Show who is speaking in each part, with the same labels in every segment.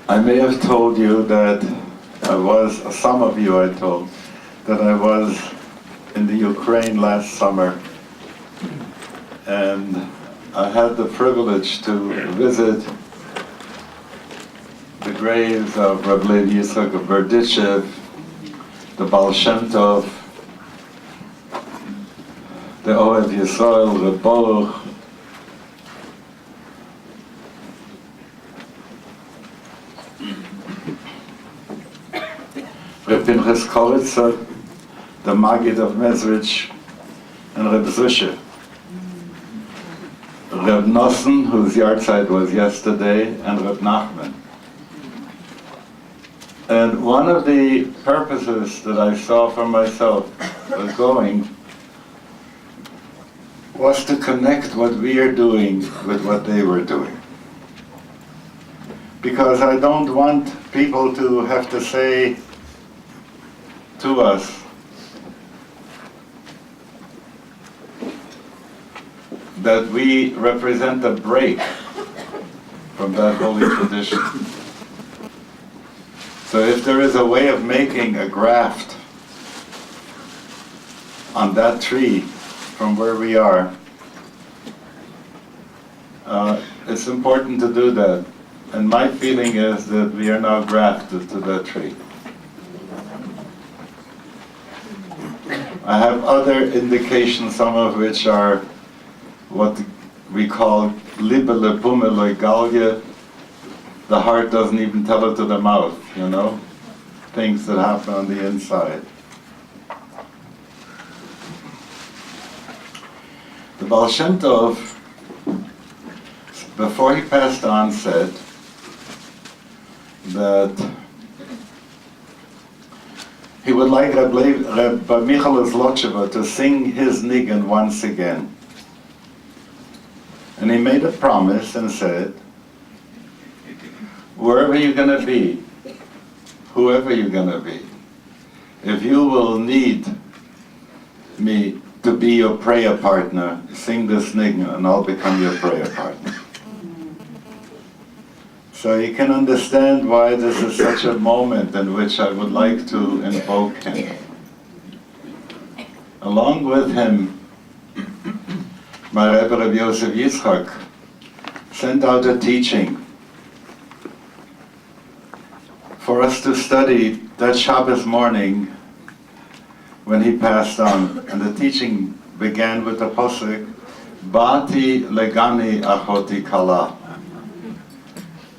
Speaker 1: I may have told you that some of you I told, that I was in the Ukraine last summer, and I had the privilege to visit the graves of Rabbi Yitzhak of Berditchev, the Baal Shem Tov, the Ohev Yisrael, the Boruch, Reb Pinchas Koritzer, the Maggid of Mezrich, and Reb Zushe. Reb Nosson, whose yahrzeit was yesterday, and Reb Nachman. And one of the purposes that I saw for myself was going was to connect what we are doing with what they were doing. Because I don't want people to have to say to us, that we represent a break from that holy tradition. So if there is a way of making a graft on that tree from where we are, it's important to do that. And my feeling is that we are now grafted to that tree. I have other indications, some of which are what we call libe lepume loigalye. The heart doesn't even tell it to the mouth, you know? Things that happen on the inside. The Baal Shem Tov, before he passed on, said that he would like Reb Michael Kosacoff to sing his nigun once again. And he made a promise and said, wherever you're going to be, whoever you're going to be, if you will need me to be your prayer partner, sing this nigun and I'll become your prayer partner. So you can understand why this is such a moment in which I would like to invoke him. Along with him, my Rebbe Rabbi Yosef Yitzchak sent out a teaching for us to study that Shabbos morning when he passed on. And the teaching began with the pasuk, Bati legani achoti kala.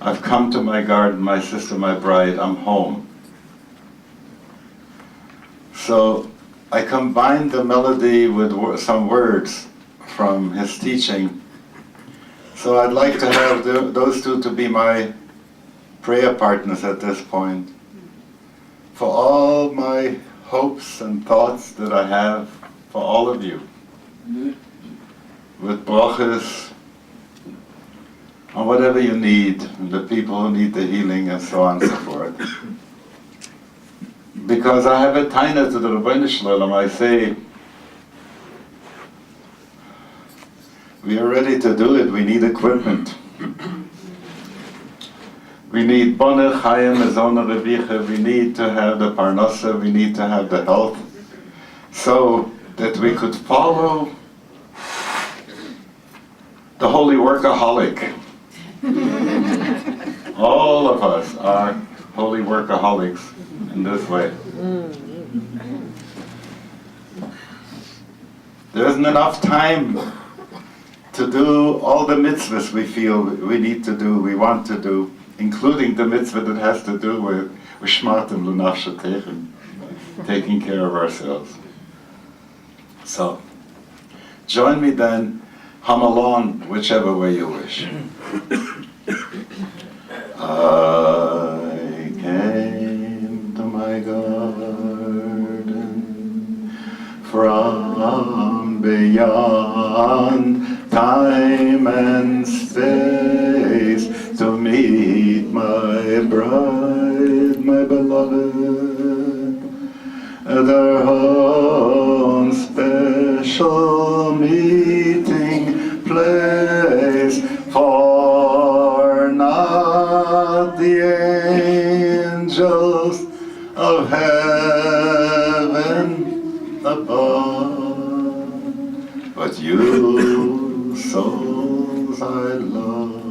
Speaker 1: I've come to my garden, my sister, my bride, I'm home. So I combined the melody with some words from his teaching. So I'd like to have those two to be my prayer partners at this point for all my hopes and thoughts that I have for all of you, with brachas on whatever you need, and the people who need the healing and so on and so forth. Because I have a taina to the Rabbeinu Shalom, I say, we are ready to do it, we need equipment. We need boneh, chayim, mezona, revicha, we need to have the parnasa, we need to have the health, so that we could follow the holy workaholic. All of us are holy workaholics in this way. There isn't enough time to do all the mitzvahs we feel we need to do, we want to do, including the mitzvah that has to do with shmartem l'nafshatechem, taking care of ourselves. So, join me then, hum along whichever way you wish. I came to my garden from beyond time and space to meet my bride, my beloved, at our own special meeting place, for not the angels of heaven above, but you, souls I love.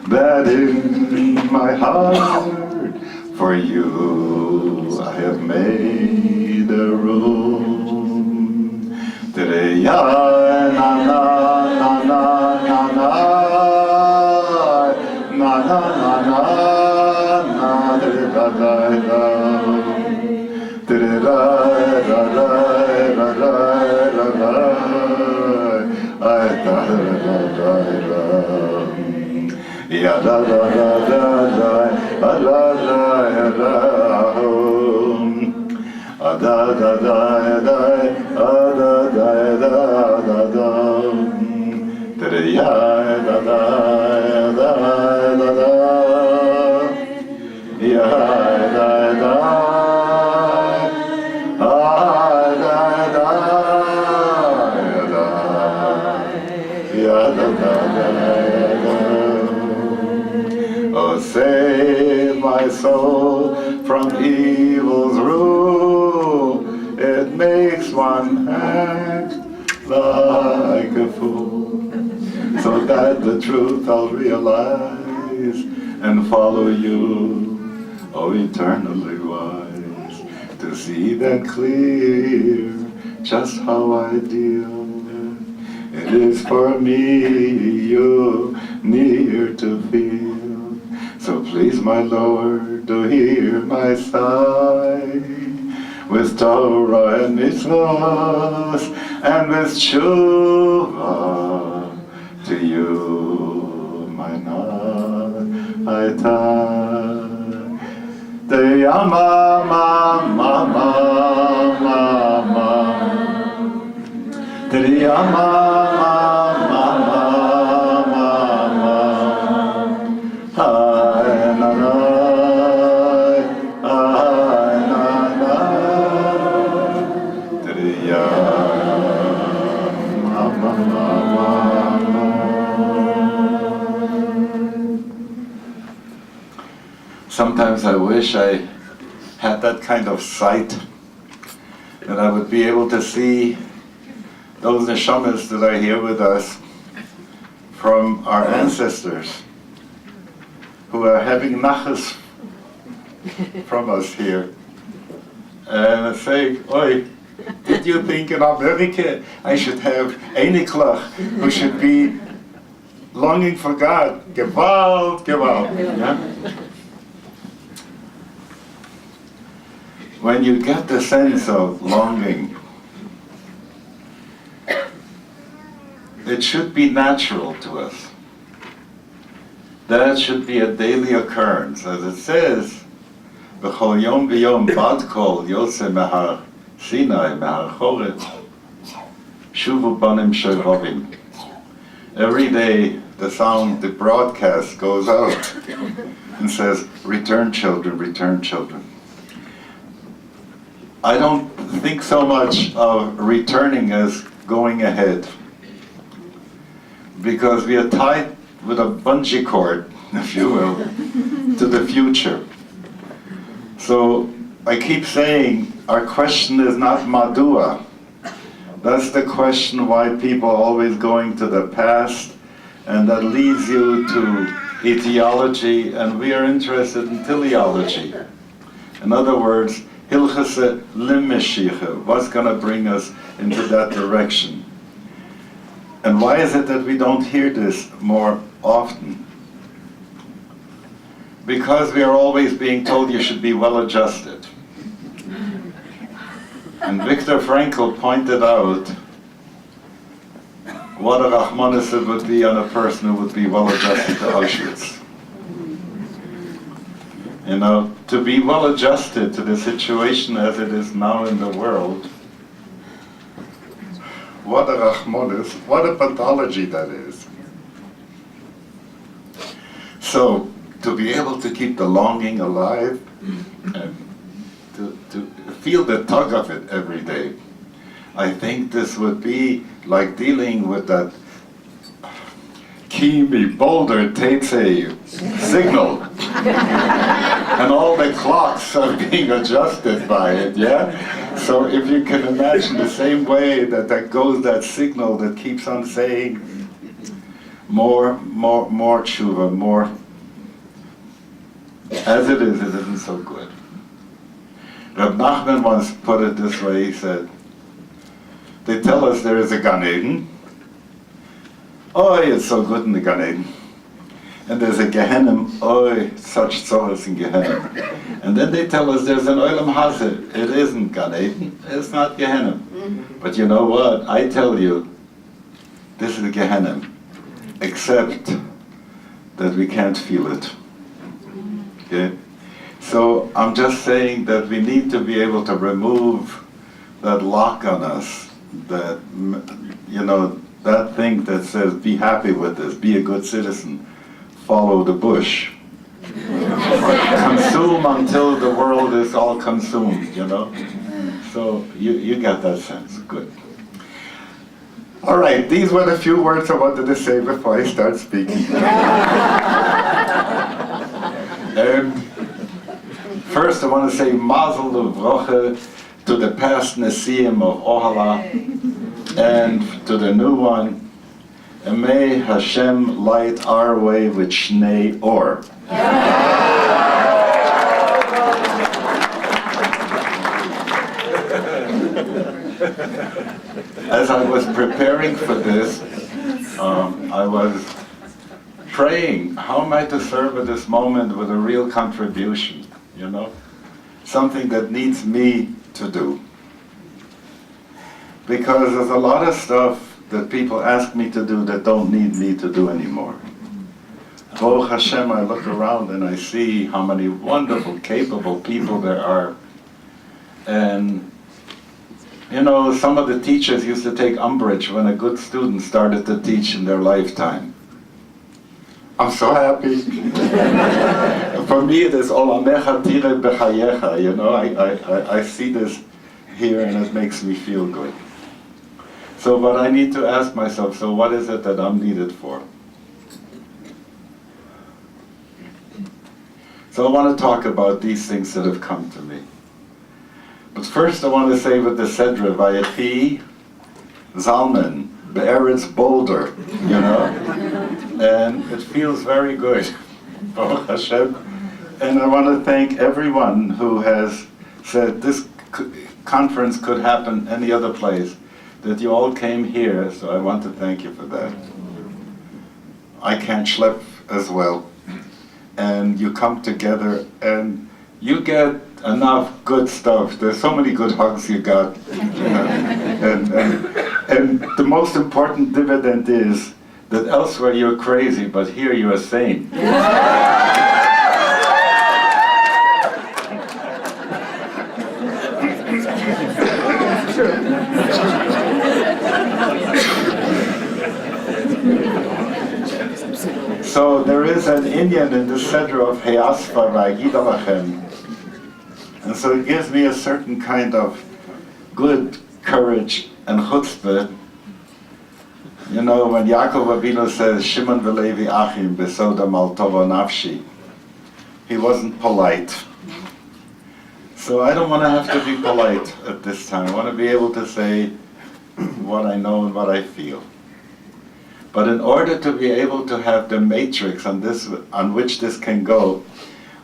Speaker 1: That in my heart for you I have made a room. Today, na na na na na na na na na na da da da da da da da da. Ya da da da da da da da da da da da da da da da ya da da da da da ya da da da da save my soul from evil's rule. It makes one act like a fool, so that the truth I'll realize and follow you, oh eternally wise, to see that clear just how ideal it is for me you near to feel. So please my Lord, to hear my sigh with Torah and mitzvahs and with tshuva to you, my Na'aita. Te ama ma ma ma ma ma. Te ama ma ma ma ma ma. Hai na na. Sometimes I wish I had that kind of sight, that I would be able to see those neshamas that are here with us from our ancestors who are having nachas from us here. And say, oi, did you think in America I should have Einiklach who should be longing for God? Gewalt, gewalt. Yeah? When you get the sense of longing, it should be natural to us. That should be a daily occurrence. As it says, B'chol yom v'yom bad kol yoseh mehar Sinai mehar choret shuvu banim sherovim. Every day the sound, the broadcast goes out and says, return children, return children. I don't think so much of returning as going ahead, because we are tied with a bungee cord, if you will, to the future. So I keep saying our question is not madua. That's the question why people are always going to the past, and that leads you to etiology, and we are interested in teleology. In other words, Hilchase Lim-Meshicha, what's going to bring us into that direction? And why is it that we don't hear this more often? Because we are always being told you should be well adjusted. And Viktor Frankl pointed out what a Rahmanis it would be on a person who would be well adjusted to Auschwitz. You know, to be well adjusted to the situation as it is now in the world, what a Rahmanis, what a pathology that is. So, to be able to keep the longing alive and to feel the tug of it every day, I think this would be like dealing with that Kimi Boulder Tevet signal. And all the clocks are being adjusted by it, yeah? So if you can imagine the same way that goes that signal that keeps on saying more tshuva, more, as it isn't so good. Reb Nachman once put it this way, he said, they tell us there is a Gan Eden. Oh, it's so good in the Gan Eden. And there's a Gehenna, oh, such sorrows in Gehenna. And then they tell us there's an Olam Hazeh. It isn't Gan Eden, it's not Gehenna. But you know what? I tell you, this is Gehenna, except that we can't feel it. Okay? So I'm just saying that we need to be able to remove that lock on us, that, you know, that thing that says, be happy with this, be a good citizen, follow the bush. Consume until the world is all consumed, you know? So you get that sense, good. All right, these were the few words I wanted to say before I start speaking. First, I want to say Mazel Uvroche to the past Nesiim of Ohalah and to the new one. And may Hashem light our way with Shnei Or. As I was preparing for this, I was praying, how am I to serve at this moment with a real contribution, you know? Something that needs me to do. Because there's a lot of stuff that people ask me to do that don't need me to do anymore. Baruch Hashem, I look around and I see how many wonderful, capable people there are. And you know, some of the teachers used to take umbrage when a good student started to teach in their lifetime. I'm so happy. For me, it is Olamecha Tire Bechayecha, you know, I see this here and it makes me feel good. So, but I need to ask myself, so what is it that I'm needed for? So I want to talk about these things that have come to me. But first I want to say with the Sedra, Vayechi Zalman, Be'eretz Boulder, you know? And it feels very good, Baruch Hashem. And I want to thank everyone who has said this conference could happen any other place, that you all came here, so I want to thank you for that. I can't schlep as well. And you come together and you get enough good stuff. There's so many good hugs you got. And the most important dividend is that elsewhere you're crazy, but here you are sane. So there is an Indian in the center of Heaspa V'Agid Alachem. And so it gives me a certain kind of good courage and chutzpah. You know, when Yaakov Avinu says, Shimon v'Levi Achim besoda mal tova nafshi, he wasn't polite. So I don't want to have to be polite at this time. I want to be able to say what I know and what I feel. But in order to be able to have the matrix on which this can go,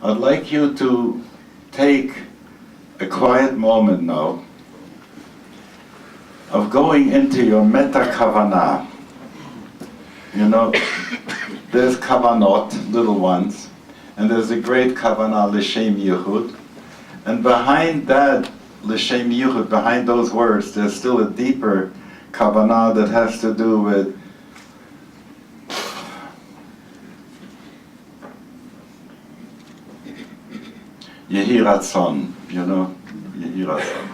Speaker 1: I'd like you to take a quiet moment now of going into your meta kavanah. You know, there's kavanot, little ones, and there's a great kavanah l'shem yichud, and behind that l'shem yichud, behind those words, there's still a deeper kavanah that has to do with Yehi Ratzon, you know, Yehi Ratzon.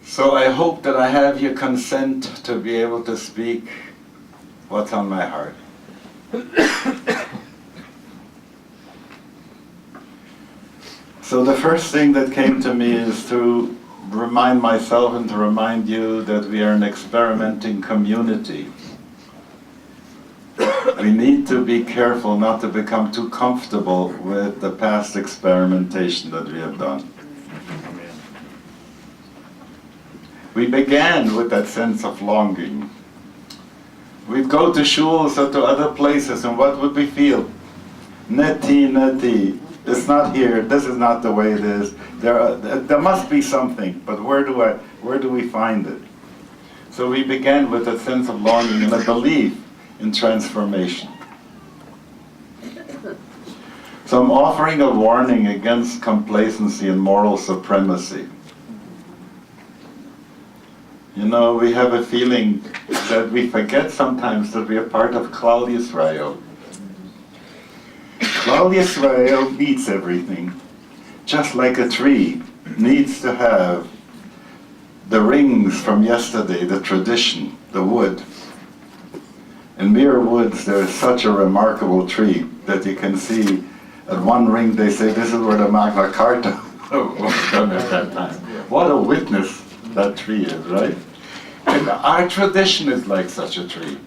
Speaker 1: So I hope that I have your consent to be able to speak what's on my heart. So the first thing that came to me is to remind myself and to remind you that we are an experimenting community. We need to be careful not to become too comfortable with the past experimentation that we have done. We began with that sense of longing. We'd go to shuls or to other places, and what would we feel? Neti, it's not here, this is not the way it is. There must be something, but where do we find it? So we began with a sense of longing and a belief in transformation. So I'm offering a warning against complacency and moral supremacy. You know, we have a feeling that we forget sometimes that we are part of Klal Yisrael. Klal Yisrael needs everything. Just like a tree needs to have the rings from yesterday, the tradition, the wood. In Muir Woods, there is such a remarkable tree that you can see at one ring they say this is where the Magna Carta was done at that time. What a witness that tree is, right? And our tradition is like such a tree.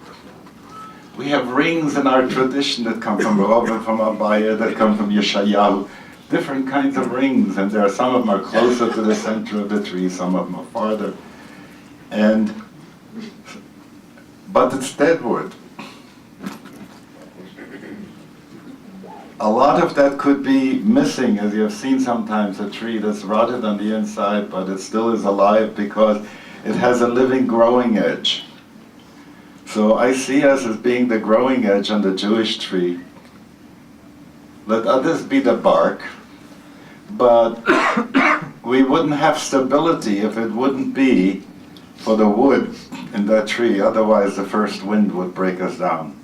Speaker 1: We have rings in our tradition that come from Reuven, from Abaya, that come from Yeshayahu, different kinds of rings, and there are some of them are closer to the center of the tree, some of them are farther. But it's dead wood. A lot of that could be missing, as you have seen sometimes, a tree that's rotted on the inside, but it still is alive because it has a living growing edge. So I see us as being the growing edge on the Jewish tree. Let others be the bark, but we wouldn't have stability if it wouldn't be for the wood in that tree. Otherwise the first wind would break us down.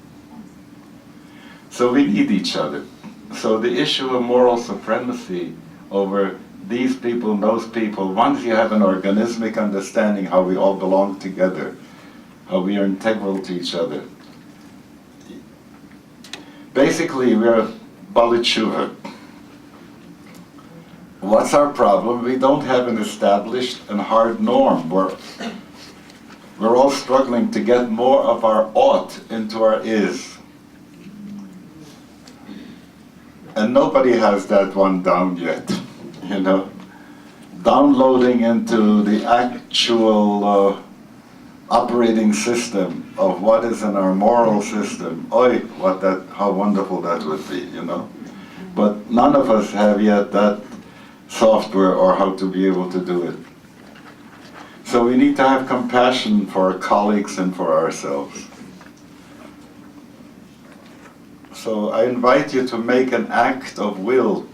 Speaker 1: So we need each other. So the issue of moral supremacy over these people and those people, once you have an organismic understanding how we all belong together, how we are integral to each other. Basically, we are Bali Tshuva. What's our problem? We don't have an established and hard norm. We're all struggling to get more of our ought into our is. And nobody has that one down yet, you know. Downloading into the actual operating system of what is in our moral system, how wonderful that would be, you know. But none of us have yet that software or how to be able to do it. So we need to have compassion for our colleagues and for ourselves. So I invite you to make an act of will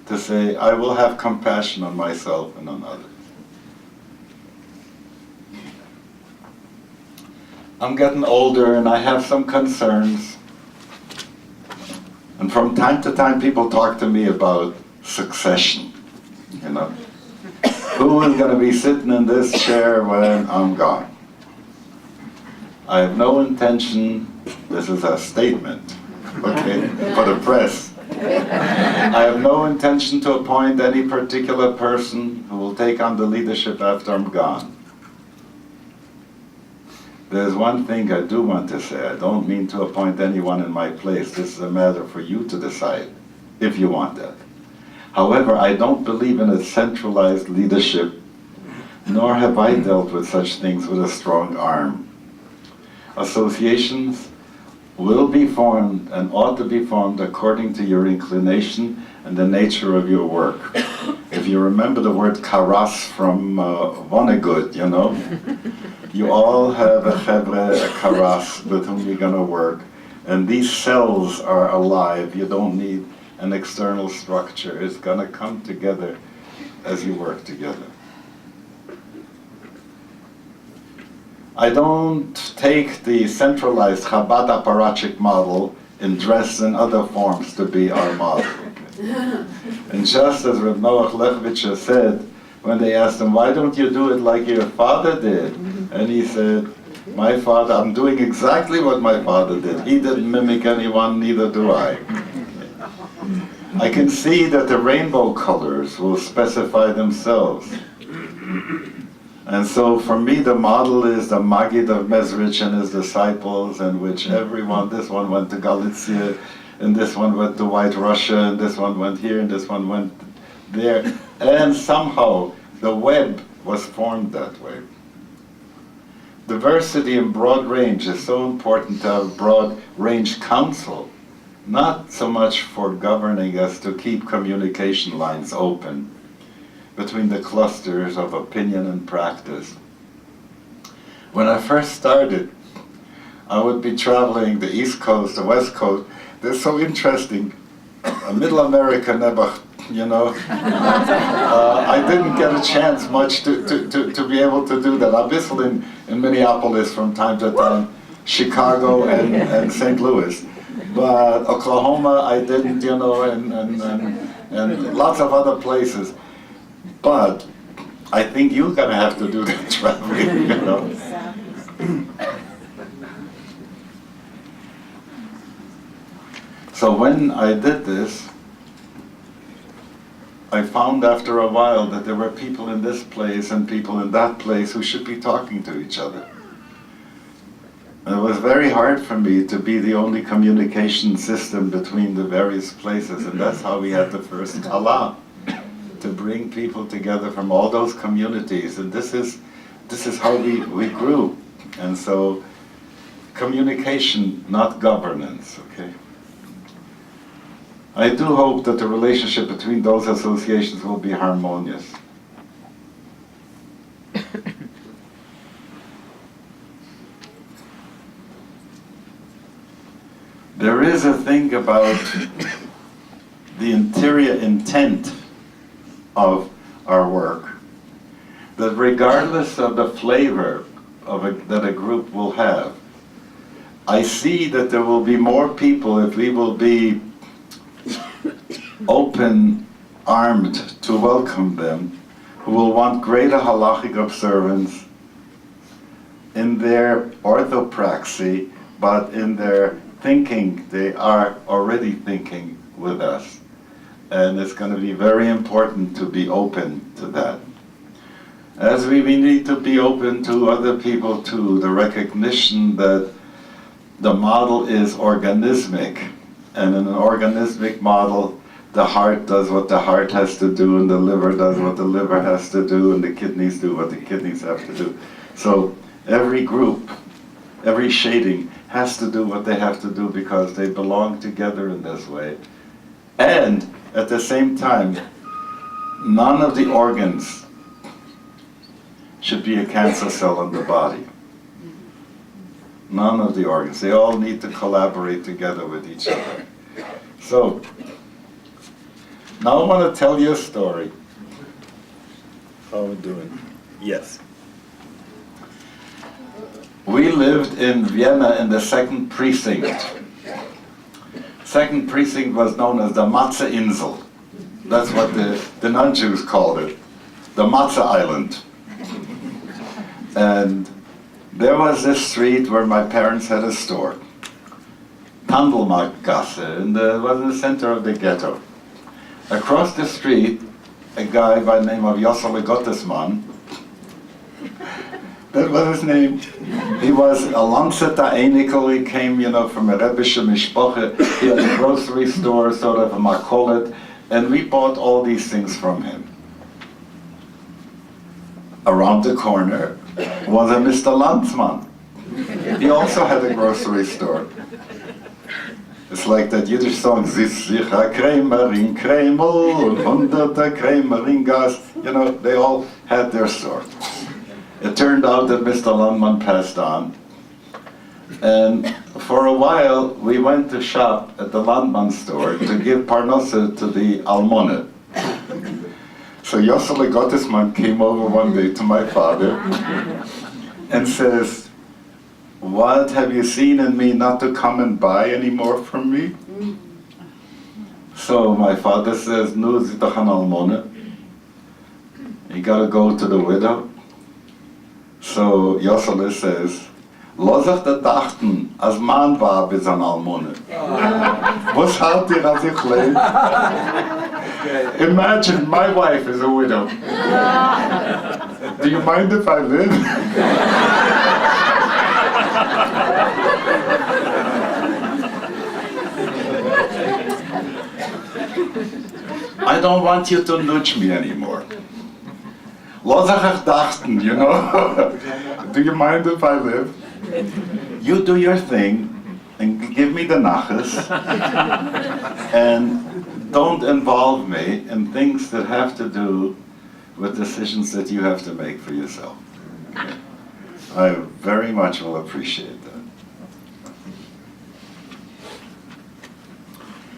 Speaker 1: to say, I will have compassion on myself and on others. I'm getting older and I have some concerns. And from time to time people talk to me about succession, you know. Who is going to be sitting in this chair when I'm gone? I have no intention, this is a statement, okay, for the press. I have no intention to appoint any particular person who will take on the leadership after I'm gone. There's one thing I do want to say. I don't mean to appoint anyone in my place. This is a matter for you to decide, if you want that. However, I don't believe in a centralized leadership, nor have I dealt with such things with a strong arm. Associations will be formed and ought to be formed according to your inclination and the nature of your work. If you remember the word karas from Vonnegut, you know, you all have a chevre, a karas with whom you're going to work, and these cells are alive. You don't need an external structure. It's going to come together as you work together. I don't take the centralized Chabad apparatchik model in dress and other forms to be our model. And just as Reb Noach Lechvitcher said, when they asked him, why don't you do it like your father did? And he said, my father, I'm doing exactly what my father did. He didn't mimic anyone, neither do I. I can see that the rainbow colors will specify themselves. And so for me the model is the Maggid of Mezrich and his disciples, in which everyone, this one went to Galicia, and this one went to White Russia, and this one went here, and this one went there. And somehow the web was formed that way. Diversity in broad range is so important to have broad range counsel, not so much for governing as to keep communication lines open between the clusters of opinion and practice. When I first started, I would be traveling the East Coast, the West Coast. They're so interesting. A Middle America never I didn't get a chance much to be able to do that. I whistled in Minneapolis from time to time, Chicago and St. Louis. But Oklahoma, I didn't, and lots of other places. But I think you're going to have to do the traveling, So when I did this, I found after a while that there were people in this place and people in that place who should be talking to each other. And it was very hard for me to be the only communication system between the various places, and that's how we had the first Ohalah, to bring people together from all those communities. And this is how we grew. And so, communication, not governance, okay? I do hope that the relationship between those associations will be harmonious. There is a thing about the interior intent of our work, that regardless of the flavor that a group will have, I see that there will be more people if we will be open-armed to welcome them, who will want greater halachic observance in their orthopraxy, but in their thinking, they are already thinking with us. And it's going to be very important to be open to that. As we need to be open to other people too, the recognition that the model is organismic, and in an organismic model, the heart does what the heart has to do, and the liver does what the liver has to do, and the kidneys do what the kidneys have to do. So every group, every shading has to do what they have to do because they belong together in this way. And at the same time, none of the organs should be a cancer cell in the body. None of the organs. They all need to collaborate together with each other. So, now I want to tell you a story. How are we doing? Yes. We lived in Vienna in the second precinct. Second precinct was known as the Matze Insel. That's what the non-Jews called it, the Matze Island. And there was this street where my parents had a store, Tandelmarktgasse, and it was in the center of the ghetto. Across the street, a guy by the name of Yosele Gottesman, that was his name. He was a Landseter Einikel. He came, from a Rebbeische Mishpoche. He had a grocery store, sort of a makolet, and we bought all these things from him. Around the corner was a Mr. Landsman. He also had a grocery store. It's like that Yiddish song, Sitz sich a Krämer in Kreml und hunderter Krämer in Gas. They all had their store. It turned out that Mr. Landman passed on. And for a while, we went to shop at the Landman store to give parnassa to the Almone. So Yosele Gottesman came over one day to my father and says, "What have you seen in me not to come and buy any more from me?" So my father says, "Nu zit doch an Almone. You gotta go to the widow." So Yosele says, "Los euch da dachten, als man war bis an Almone." Was halt ihr als ich lebe? Imagine my wife is a widow. Do you mind if I live? I don't want you to nudge me anymore. Los euch dachten, Do you mind if I live? You do your thing and give me the nachas and don't involve me in things that have to do with decisions that you have to make for yourself. Okay? I very much will appreciate that.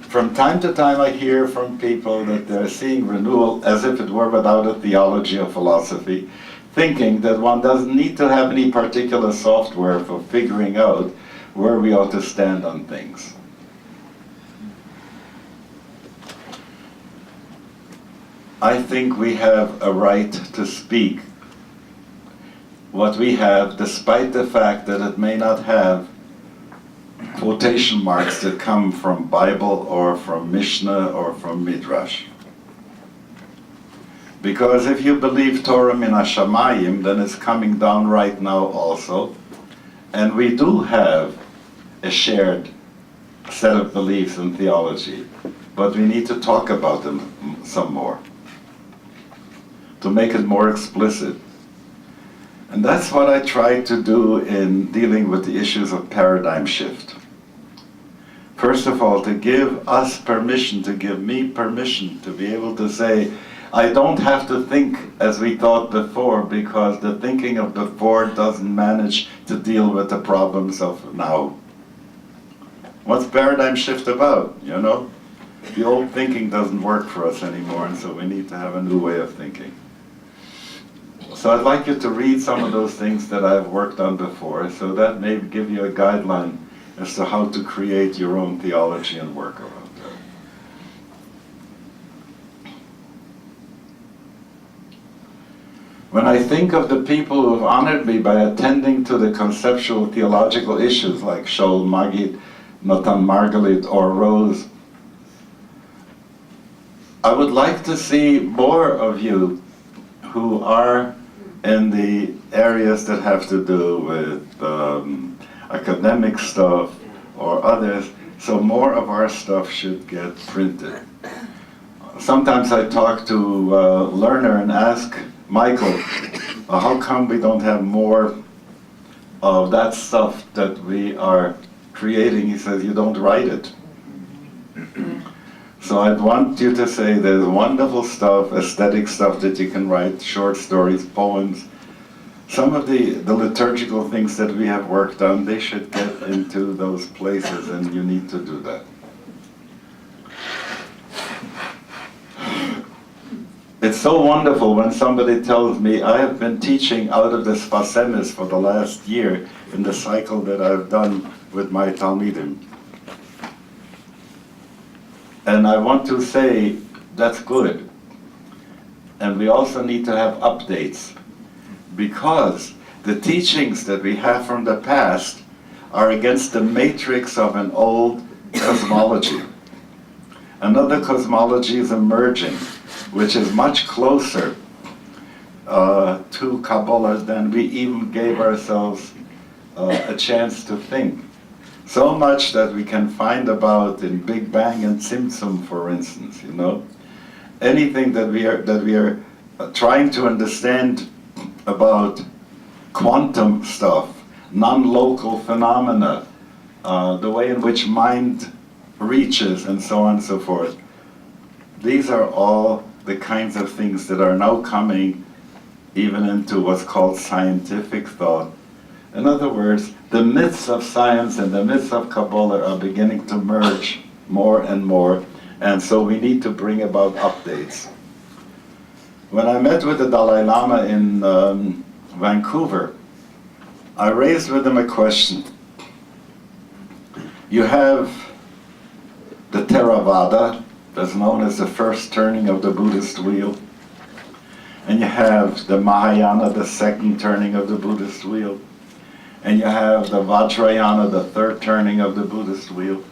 Speaker 1: From time to time I hear from people that they're seeing renewal as if it were without a theology or philosophy, thinking that one doesn't need to have any particular software for figuring out where we ought to stand on things. I think we have a right to speak what we have, despite the fact that it may not have quotation marks that come from Bible or from Mishnah or from Midrash. Because if you believe Torah min hashamayim, then it's coming down right now also. And we do have a shared set of beliefs and theology, but we need to talk about them some more, to make it more explicit. And that's what I try to do in dealing with the issues of paradigm shift. First of all, to give us permission, to give me permission to be able to say, I don't have to think as we thought before, because the thinking of before doesn't manage to deal with the problems of now. What's paradigm shift about, you know? The old thinking doesn't work for us anymore, and so we need to have a new way of thinking. So I'd like you to read some of those things that I've worked on before, so that may give you a guideline as to how to create your own theology and work around that. When I think of the people who have honored me by attending to the conceptual theological issues like Shaul Magid, Natan Margalit, or Rose, I would like to see more of you who are in the areas that have to do with academic stuff or others, so more of our stuff should get printed. Sometimes I talk to Lerner and ask Michael, how come we don't have more of that stuff that we are creating? He says, you don't write it. So I'd want you to say there's wonderful stuff, aesthetic stuff that you can write, short stories, poems. Some of the liturgical things that we have worked on, they should get into those places, and you need to do that. It's so wonderful when somebody tells me, I have been teaching out of the Spasemis for the last year in the cycle that I've done with my Talmidim. And I want to say, that's good. And we also need to have updates, because the teachings that we have from the past are against the matrix of an old cosmology. Another cosmology is emerging, which is much closer to Kabbalah than we even gave ourselves a chance to think. So much that we can find about in Big Bang and Tzimtzum, for instance, you know. Anything that we are trying to understand about quantum stuff, non-local phenomena, the way in which mind reaches, and so on and so forth. These are all the kinds of things that are now coming even into what's called scientific thought. In other words, the myths of science and the myths of Kabbalah are beginning to merge more and more, and so we need to bring about updates. When I met with the Dalai Lama in Vancouver, I raised with him a question. You have the Theravada, that's known as the first turning of the Buddhist wheel, and you have the Mahayana, the second turning of the Buddhist wheel, and you have the Vajrayana, the third turning of the Buddhist wheel.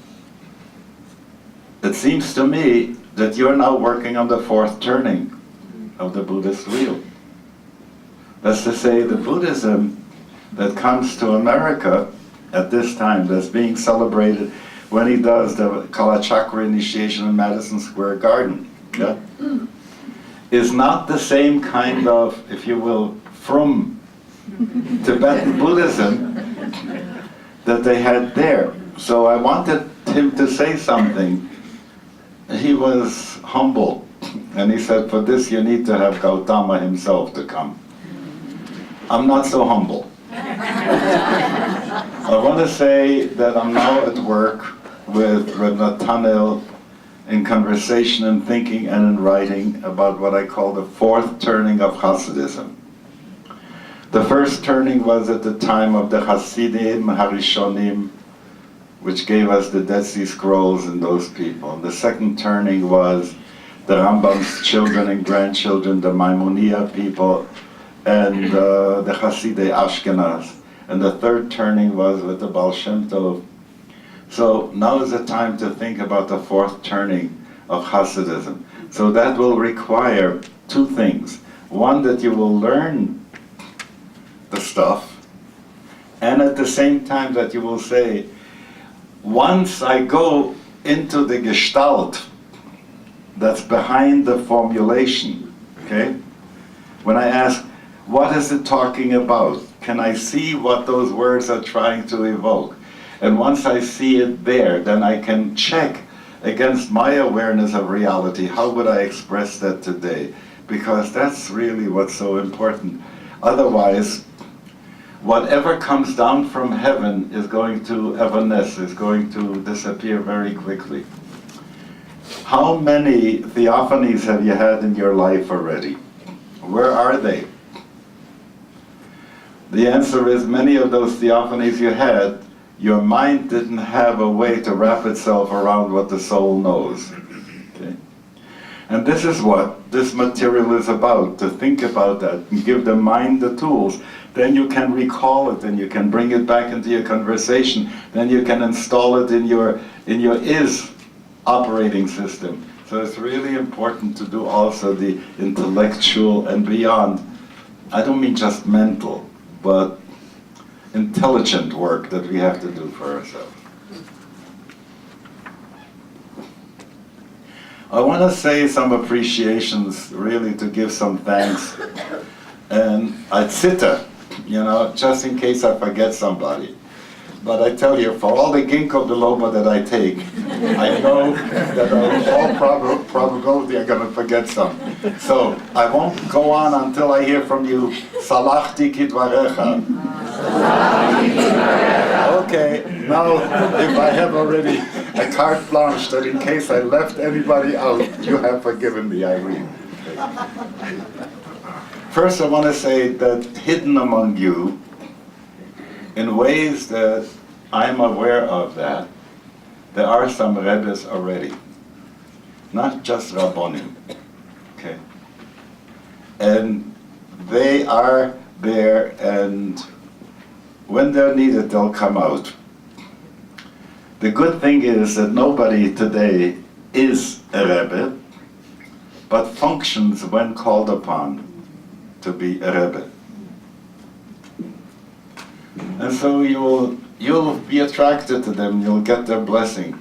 Speaker 1: It seems to me that you're now working on the fourth turning of the Buddhist wheel. That's to say, the Buddhism that comes to America at this time, that's being celebrated when he does the Kalachakra initiation in Madison Square Garden, yeah, is not the same kind of, if you will, from Tibetan Buddhism that they had there. So I wanted him to say something. He was humble, and he said, for this you need to have Gautama himself to come. I'm not so humble. I want to say that I'm now at work with Reb Netanel in conversation and thinking and in writing about what I call the fourth turning of Hasidism. The first turning was at the time of the Hasidim Harishonim, which gave us the Dead Sea Scrolls and those people. And the second turning was the Rambam's children and grandchildren, the Maimoniya people, and the Hasidei Ashkenaz. And the third turning was with the Baal Shem Tov. So now is the time to think about the fourth turning of Hasidism. So that will require two things. One, that you will learn the stuff, and at the same time that you will say, once I go into the gestalt that's behind the formulation, okay? When I ask, what is it talking about? Can I see what those words are trying to evoke? And once I see it there, then I can check against my awareness of reality. How would I express that today? Because that's really what's so important. Otherwise, whatever comes down from heaven is going to evanesce, is going to disappear very quickly. How many theophanies have you had in your life already? Where are they? The answer is many of those theophanies you had, your mind didn't have a way to wrap itself around what the soul knows. Okay? And this is what this material is about, to think about that and give the mind the tools. Then you can recall it and you can bring it back into your conversation. Then you can install it in your is operating system. So it's really important to do also the intellectual and beyond. I don't mean just mental, but intelligent work that we have to do for ourselves. I want to say some appreciations, really to give some thanks. And I zitter, just in case I forget somebody. But I tell you, for all the ginkgo biloba that I take, I know that in all probability I'm going to forget some. So I won't go on until I hear from you, Salachti kidvarecha. Okay, now if I have already a carte blanche that in case I left anybody out, you have forgiven me, Irene. First I want to say that hidden among you, in ways that I'm aware of that, there are some Rabbis already. Not just Rabbonim, okay? And they are there, and when they're needed, they'll come out. The good thing is that nobody today is a Rebbe, but functions when called upon to be a Rebbe. And so you'll be attracted to them, you'll get their blessing.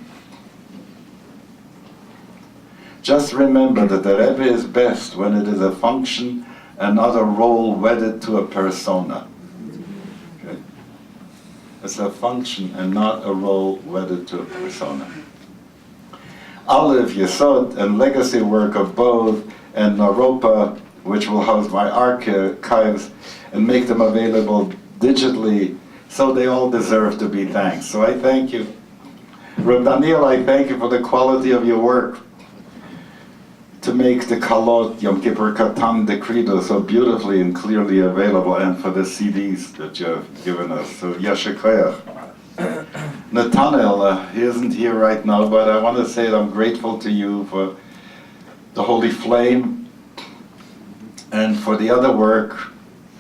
Speaker 1: Just remember that the Rebbe is best when it is a function and not a role wedded to a persona. Okay? It's a function and not a role wedded to a persona. Olive, Yesod, and legacy work of both, and Naropa, which will house my archives and make them available digitally, so they all deserve to be thanked. So I thank you. Reb Daniel, I thank you for the quality of your work to make the Kalot, Yom Kippur Katan, the Credo so beautifully and clearly available, and for the CDs that you have given us. So Yasher Koyach. Netanel, he isn't here right now, but I want to say that I'm grateful to you for the Holy Flame and for the other work,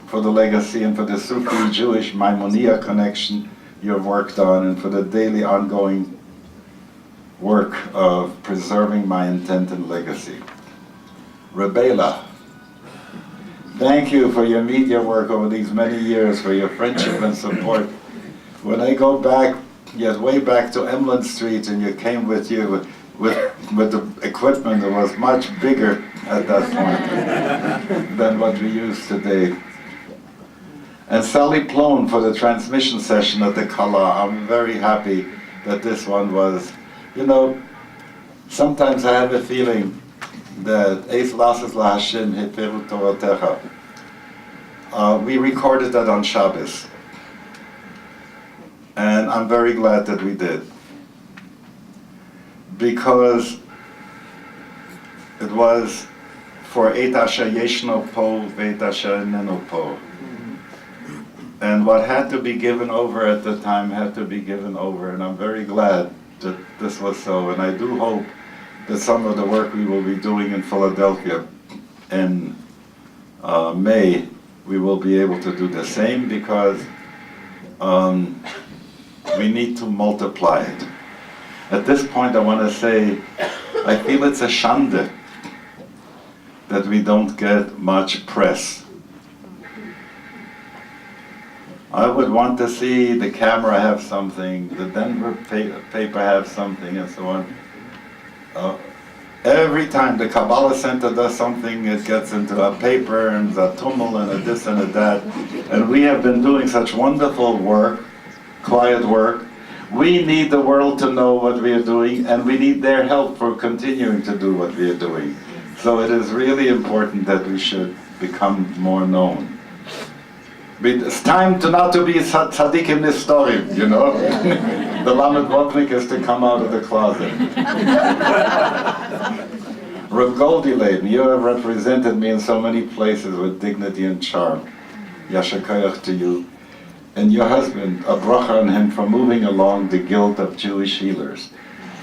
Speaker 1: for the legacy, and for the Sufi Jewish Maimoniya connection you have worked on, and for the daily ongoing work of preserving my intent and legacy. Rebela, thank you for your media work over these many years, for your friendship and support. When I go back, yet way back to Emlyn Street, and you came with the equipment that was much bigger at that point than what we use today. And Sally Plone for the transmission session at the Kala. I'm very happy that this one was, sometimes I have a feeling that Eis Lasses La Hashem Heperu Toratecha. We recorded that on Shabbos. And I'm very glad that we did. Because it was for Et Asher Yeshno Po, Veit Asher Neno Po. And what had to be given over at the time had to be given over, and I'm very glad that this was so. And I do hope that some of the work we will be doing in Philadelphia in May, we will be able to do the same, because we need to multiply it. At this point, I want to say, I feel it's a shande that we don't get much press. I would want to see the camera have something, the Denver paper have something, and so on. Every time the Kabbalah Center does something, it gets into a paper and a tumult and a this and a that. And we have been doing such wonderful work, quiet work. We need the world to know what we are doing, and we need their help for continuing to do what we are doing. So it is really important that we should become more known. But it's time to not to be tzaddikim nistorim, you know? The Lamed Votnik is to come out of the closet. Reb Goldie Leyden, you have represented me in so many places with dignity and charm. Yasher koyach to you. And your husband, a bracha on him for moving along the guild of Jewish healers.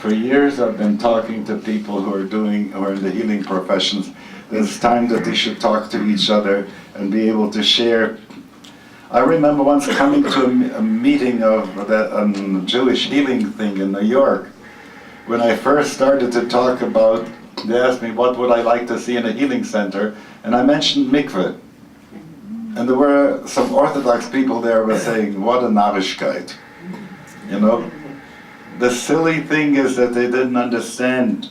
Speaker 1: For years I've been talking to people who are in the healing professions. It's time that they should talk to each other and be able to share. I remember once coming to a meeting of that Jewish healing thing in New York. When I first started to talk about, they asked me what would I like to see in a healing center, and I mentioned mikveh. And there were some Orthodox people there were saying, what a narishkeit, you know? The silly thing is that they didn't understand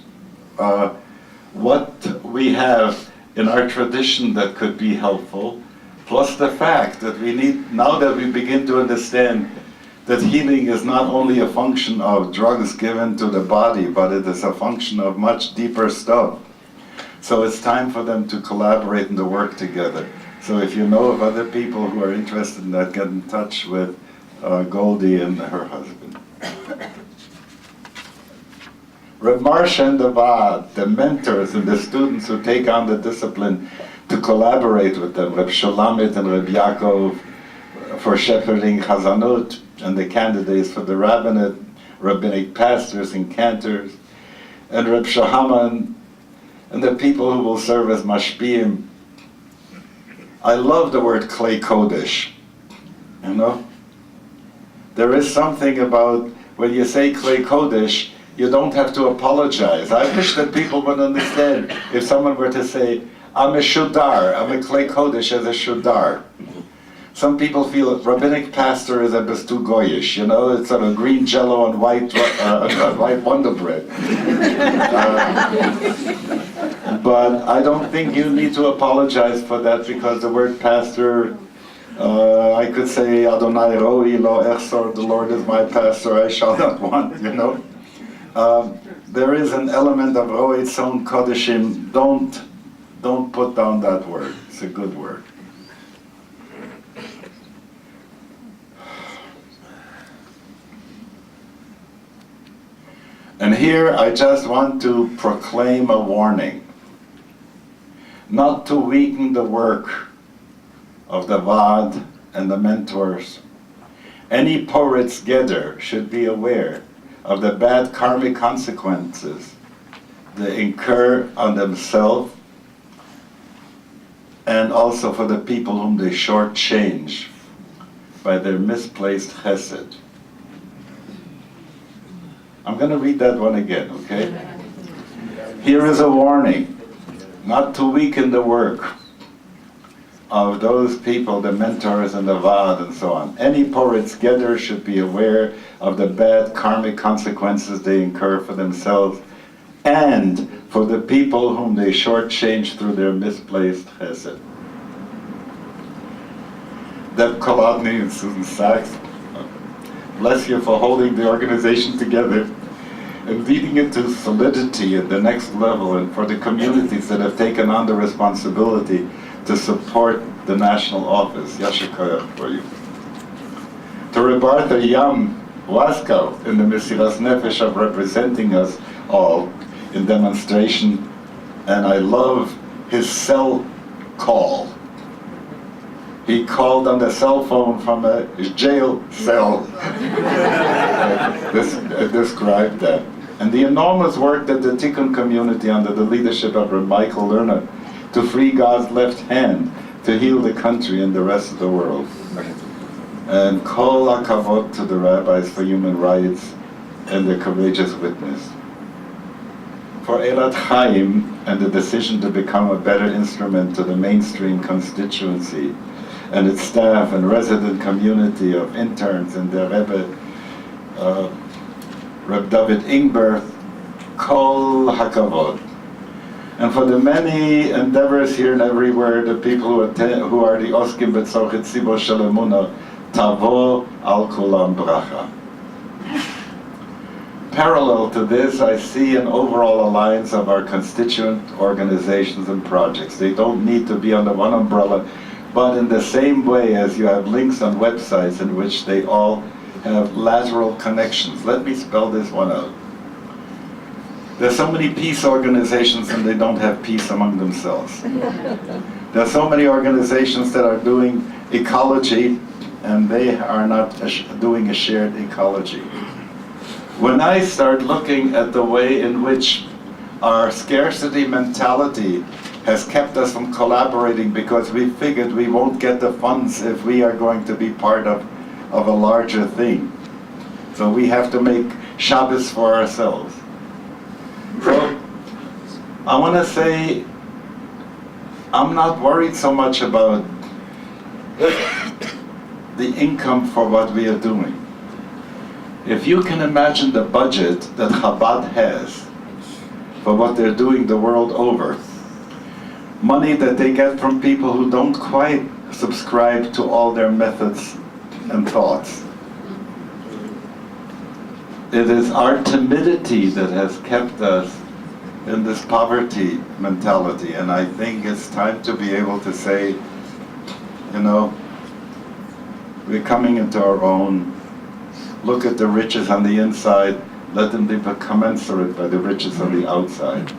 Speaker 1: what we have in our tradition that could be helpful, plus the fact that we need, now that we begin to understand that healing is not only a function of drugs given to the body, but it is a function of much deeper stuff. So it's time for them to collaborate and to work together. So if you know of other people who are interested in that, get in touch with Goldie and her husband. Reb Marsha and the Vaad, the mentors and the students who take on the discipline to collaborate with them, Reb Shulamit and Reb Yaakov for shepherding Chazanut, and the candidates for the rabbinate, rabbinic pastors and cantors, and Reb Shahaman and the people who will serve as mashpiyim. I love the word klei kodesh, you know? There is something about when you say klei kodesh, you don't have to apologize. I wish that people would understand if someone were to say, I'm a shudar, I'm a klei kodesh as a shudar. Some people feel that rabbinic pastor is a bit too goyish, you know, it's sort of green jello and white Wonder Bread. But I don't think you need to apologize for that, because the word pastor, I could say, Adonai Roi lo echsor, the Lord is my pastor, I shall not want, you know. There is an element of Roi Tzon Kodeshim, don't put down that word, it's a good word. And here I just want to proclaim a warning, not to weaken the work of the Vaad and the mentors. Any poritz geder should be aware of the bad karmic consequences they incur on themselves and also for the people whom they shortchange by their misplaced chesed. I'm going to read that one again, okay? Here is a warning, not to weaken the work of those people, the mentors and the Vaad and so on. Any poritz geder should be aware of the bad karmic consequences they incur for themselves and for the people whom they shortchange through their misplaced chesed. Deb Kolodny and Susan Sachs, bless you for holding the organization together and leading it to solidity at the next level, and for the communities that have taken on the responsibility to support the national office. Yasher koyach for you. To Reb Arthur Yam Waskow in the Mesiras Nefesh of representing us all in demonstration and I love his cell call. He called on the cell phone from a jail cell. Described that. And the enormous work that the Tikkun community under the leadership of Rabbi Michael Lerner to free God's left hand to heal the country and the rest of the world. And kol hakavod to the rabbis for human rights and their courageous witness. For Eilat Chaim and the decision to become a better instrument to the mainstream constituency and its staff and resident community of interns and their Rebbe, Reb David Ingberth, kol hakavod. And for the many endeavors here and everywhere, the people who are the oskim betzorchet tzibor shel emunah, tavo al kulam bracha. Parallel to this, I see an overall alliance of our constituent organizations and projects. They don't need to be under one umbrella, but in the same way as you have links on websites in which they all have lateral connections. Let me spell this one out. There's so many peace organizations and they don't have peace among themselves. There are so many organizations that are doing ecology and they are not doing a shared ecology. When I start looking at the way in which our scarcity mentality has kept us from collaborating because we figured we won't get the funds if we are going to be part of a larger thing. So we have to make Shabbos for ourselves. So I want to say I'm not worried so much about the income for what we are doing. If you can imagine the budget that Chabad has for what they're doing the world over, money that they get from people who don't quite subscribe to all their methods and thoughts. It is our timidity that has kept us in this poverty mentality, and I think it's time to be able to say, you know, we're coming into our own. Look at the riches on the inside, let them be commensurate by the riches on the outside.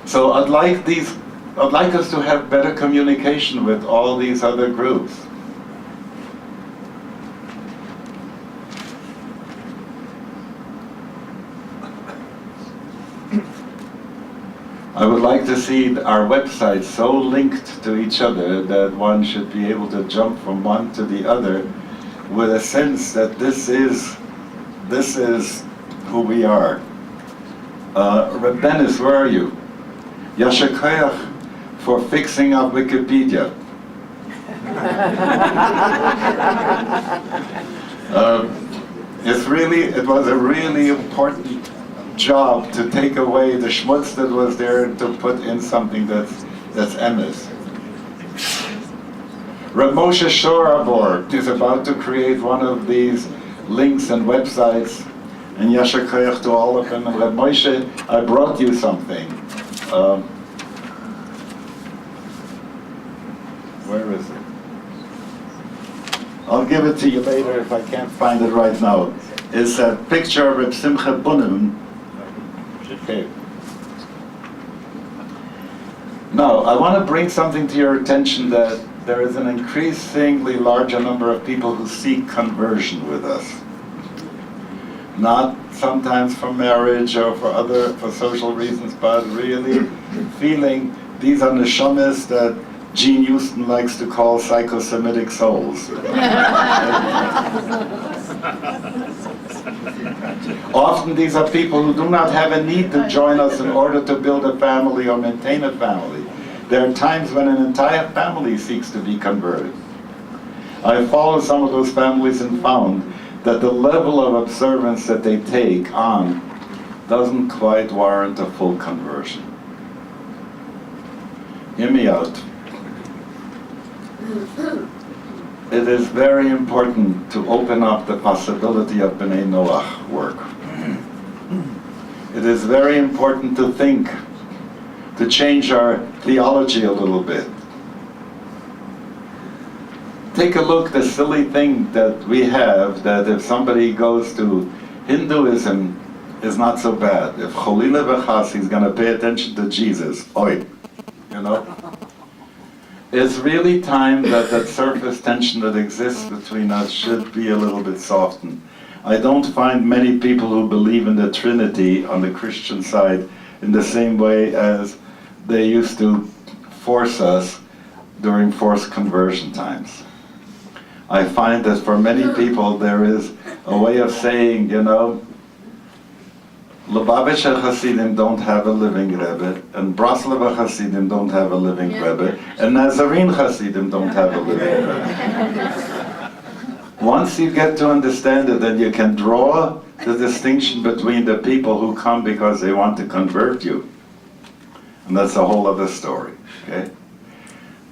Speaker 1: So I'd like us to have better communication with all these other groups. I would like to see our websites so linked to each other that one should be able to jump from one to the other with a sense that this is who we are. Reb Dennis, where are you? Yasher koach for fixing up Wikipedia. It was a really important job to take away the schmutz that was there and to put in something that's emes. Reb Moshe Shorabor is about to create one of these links and websites, and Yasher koach to all of them. And Reb Moshe, I brought you something. Where is it? I'll give it to you later if I can't find it right now. It's a picture of Reb Simcha Bunim. Okay. Now, I want to bring something to your attention, that there is an increasingly larger number of people who seek conversion with us. Not sometimes for marriage or for social reasons, but really feeling these are neshamas that Gene Houston likes to call psycho-Semitic souls. Often these are people who do not have a need to join us in order to build a family or maintain a family. There are times when an entire family seeks to be converted. I followed some of those families and found that the level of observance that they take on doesn't quite warrant a full conversion. Hear me out. It is very important to open up the possibility of B'nai Noach work. It is very important to think, to change our theology a little bit. Take a look, the silly thing that we have, that if somebody goes to Hinduism is not so bad. If Cholila v'chas, he's going to pay attention to Jesus, oi, you know? It's really time that that surface tension that exists between us should be a little bit softened. I don't find many people who believe in the Trinity on the Christian side in the same way as they used to force us during forced conversion times. I find that for many people there is a way of saying, you know, Lubavitcher Hasidim don't have a living Rebbe, and Breslov Hasidim don't have a living Rebbe, and Nazarene Hasidim don't have a living Rebbe. Once you get to understand it, then you can draw the distinction between the people who come because they want to convert you. And that's a whole other story, okay?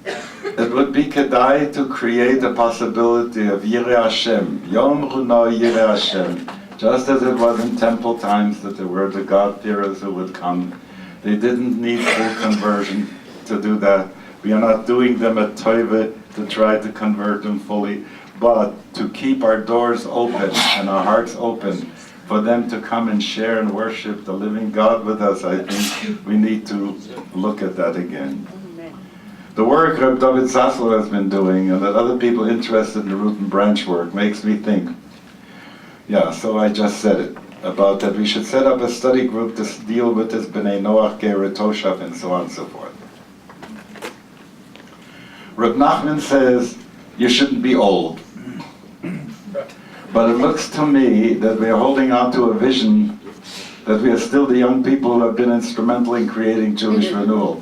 Speaker 1: It would be kedai to create a possibility of Yireh Hashem, Yom Runo Yireh Hashem, just as it was in temple times that there were the God-fearers who would come. They didn't need full conversion to do that. We are not doing them a Tevet to try to convert them fully, but to keep our doors open and our hearts open for them to come and share and worship the living God with us. I think we need to look at that again. The work Rabbi David Zassler has been doing, and that other people interested in the root and branch work, makes me think. Yeah, so I just said it, about that we should set up a study group to deal with this B'nai Noach, Ger, Toshav, and so on and so forth. Reb Nachman says, you shouldn't be old. But it looks to me that we are holding on to a vision that we are still the young people who have been instrumental in creating Jewish Renewal.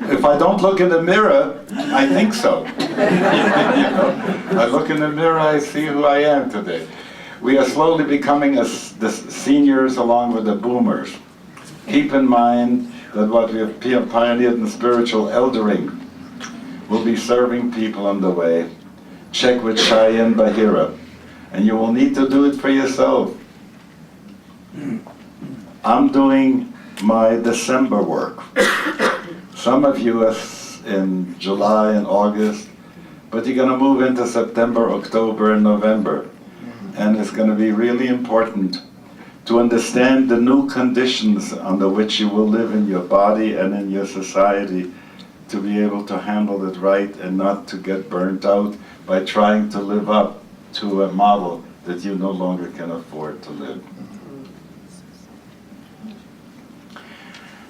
Speaker 1: If I don't look in the mirror, I think so. You know? I look in the mirror, I see who I am today. We are slowly becoming the seniors along with the boomers. Keep in mind that what we have pioneered in spiritual eldering will be serving people on the way. Check with Shai and Bahira, and you will need to do it for yourself. I'm doing my December work. Some of you are in July and August, but you're going to move into September, October, and November. And it's going to be really important to understand the new conditions under which you will live in your body and in your society, to be able to handle it right and not to get burnt out by trying to live up to a model that you no longer can afford to live.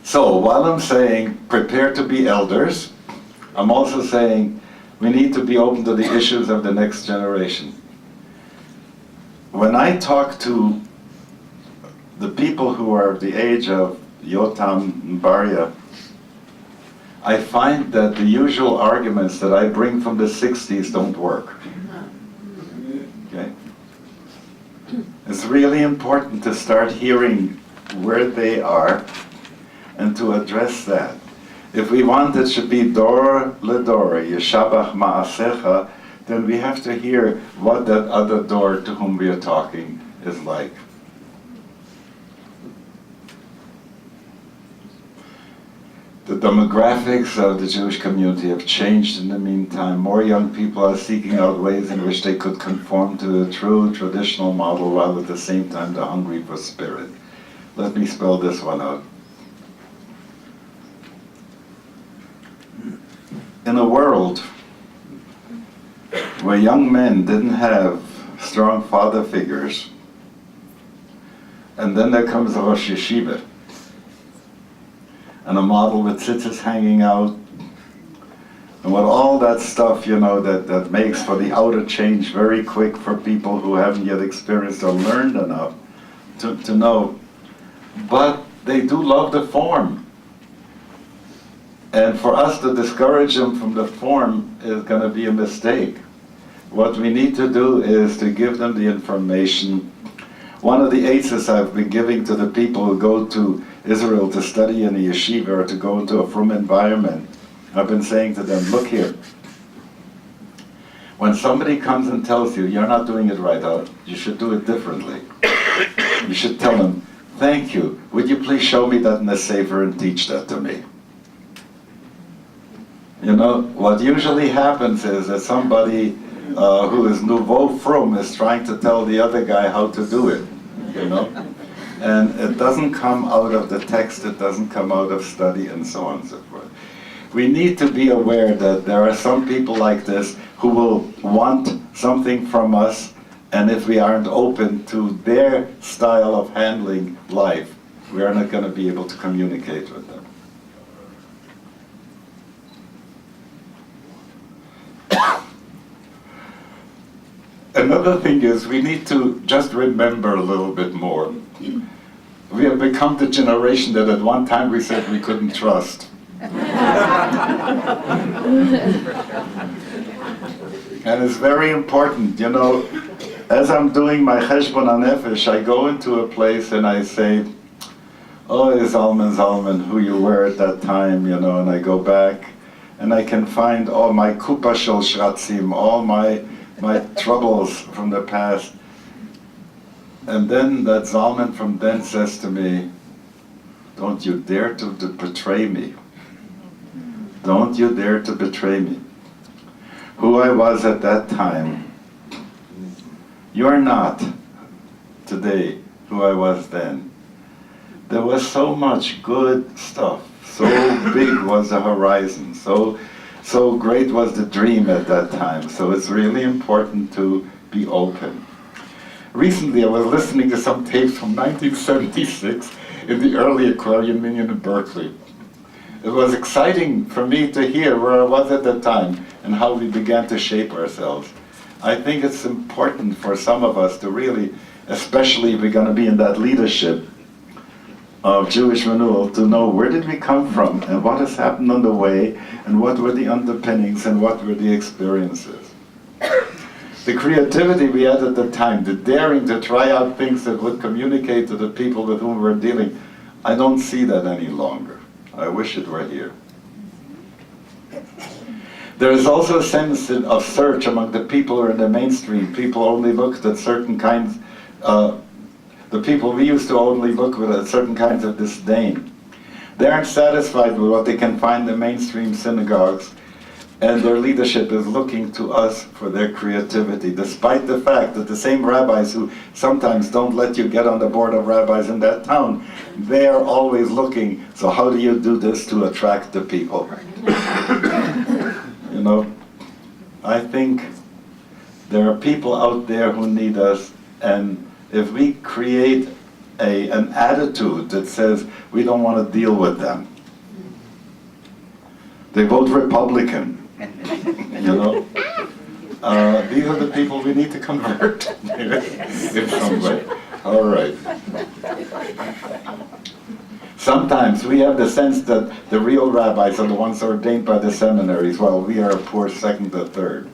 Speaker 1: So while I'm saying prepare to be elders, I'm also saying we need to be open to the issues of the next generation. When I talk to the people who are the age of Yotam and Barya, I find that the usual arguments that I bring from the 60s don't work. Okay? It's really important to start hearing where they are and to address that. If we want it should be Dor Ledor, Yeshabach Ma'asecha, then we have to hear what that other Dor to whom we are talking is like. The demographics of the Jewish community have changed in the meantime. More young people are seeking out ways in which they could conform to a true traditional model while at the same time they're hungry for spirit. Let me spell this one out. In a world where young men didn't have strong father figures, and then there comes a Rosh Yeshiva, and a model with tzitzis hanging out, and with all that stuff, you know, that makes for the outer change very quick for people who haven't yet experienced or learned enough to know. But they do love the form. And for us to discourage them from the form is going to be a mistake. What we need to do is to give them the information. One of the eitzes I've been giving to the people who go to Israel to study in a yeshiva or to go into a frum environment, I've been saying to them, look here, when somebody comes and tells you you're not doing it right, you should do it differently, you should tell them, thank you, would you please show me that in the Sefer and teach that to me? You know, what usually happens is that somebody who is nouveau frum is trying to tell the other guy how to do it, you know? And it doesn't come out of the text, it doesn't come out of study, and so on and so forth. We need to be aware that there are some people like this who will want something from us, and if we aren't open to their style of handling life, we are not going to be able to communicate with them. Another thing is we need to just remember a little bit more. We have become the generation that at one time we said we couldn't trust. And it's very important, you know, as I'm doing my cheshbon hanefesh, I go into a place and I say, oh, Zalman, who you were at that time, you know, and I go back and I can find all my kupa shel shratzim, all my troubles from the past. And then that Zalman from then says to me, don't you dare to betray me. Don't you dare to betray me. Who I was at that time, you're not today who I was then. There was so much good stuff. So big was the horizon. So great was the dream at that time. So it's really important to be open. Recently I was listening to some tapes from 1976 in the early Aquarian Minion in Berkeley. It was exciting for me to hear where I was at that time and how we began to shape ourselves. I think it's important for some of us to really, especially if we're going to be in that leadership of Jewish Renewal, to know where did we come from and what has happened on the way and what were the underpinnings and what were the experiences. The creativity we had at the time, the daring to try out things that would communicate to the people with whom we're dealing, I don't see that any longer. I wish it were here. There is also a sense of search among the people who are in the mainstream. People only looked at certain kinds, the people we used to only look at certain kinds of disdain. They aren't satisfied with what they can find in the mainstream synagogues, and their leadership is looking to us for their creativity, despite the fact that the same rabbis who sometimes don't let you get on the board of rabbis in that town, they are always looking, so how do you do this to attract the people? You know, I think there are people out there who need us, and if we create an attitude that says we don't want to deal with them, they vote Republican. You know, these are the people we need to convert in some way. All right. Sometimes we have the sense that the real rabbis are the ones ordained by the seminaries, while we are a poor second or third.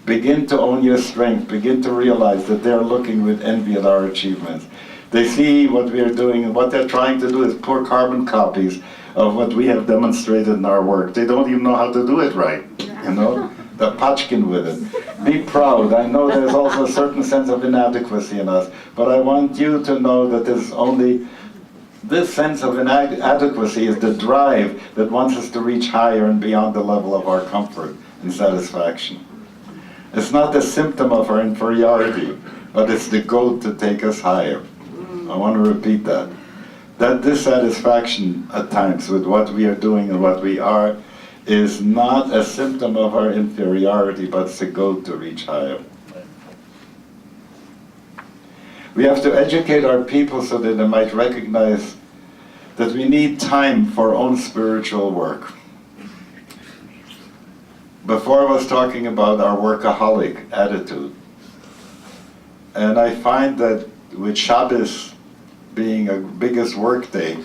Speaker 1: Begin to own your strength. Begin to realize that they're looking with envy at our achievements. They see what we are doing, and what they're trying to do is pour carbon copies of what we have demonstrated in our work. They don't even know how to do it right, you know? They're patchkin with it. Be proud. I know there's also a certain sense of inadequacy in us, but I want you to know that there's only this sense of inadequacy is the drive that wants us to reach higher and beyond the level of our comfort and satisfaction. It's not the symptom of our inferiority, but it's the goal to take us higher. I want to repeat that. That dissatisfaction at times with what we are doing and what we are is not a symptom of our inferiority, but it's a goal to reach higher. We have to educate our people so that they might recognize that we need time for our own spiritual work. Before I was talking about our workaholic attitude, and I find that with Shabbos being a biggest work day,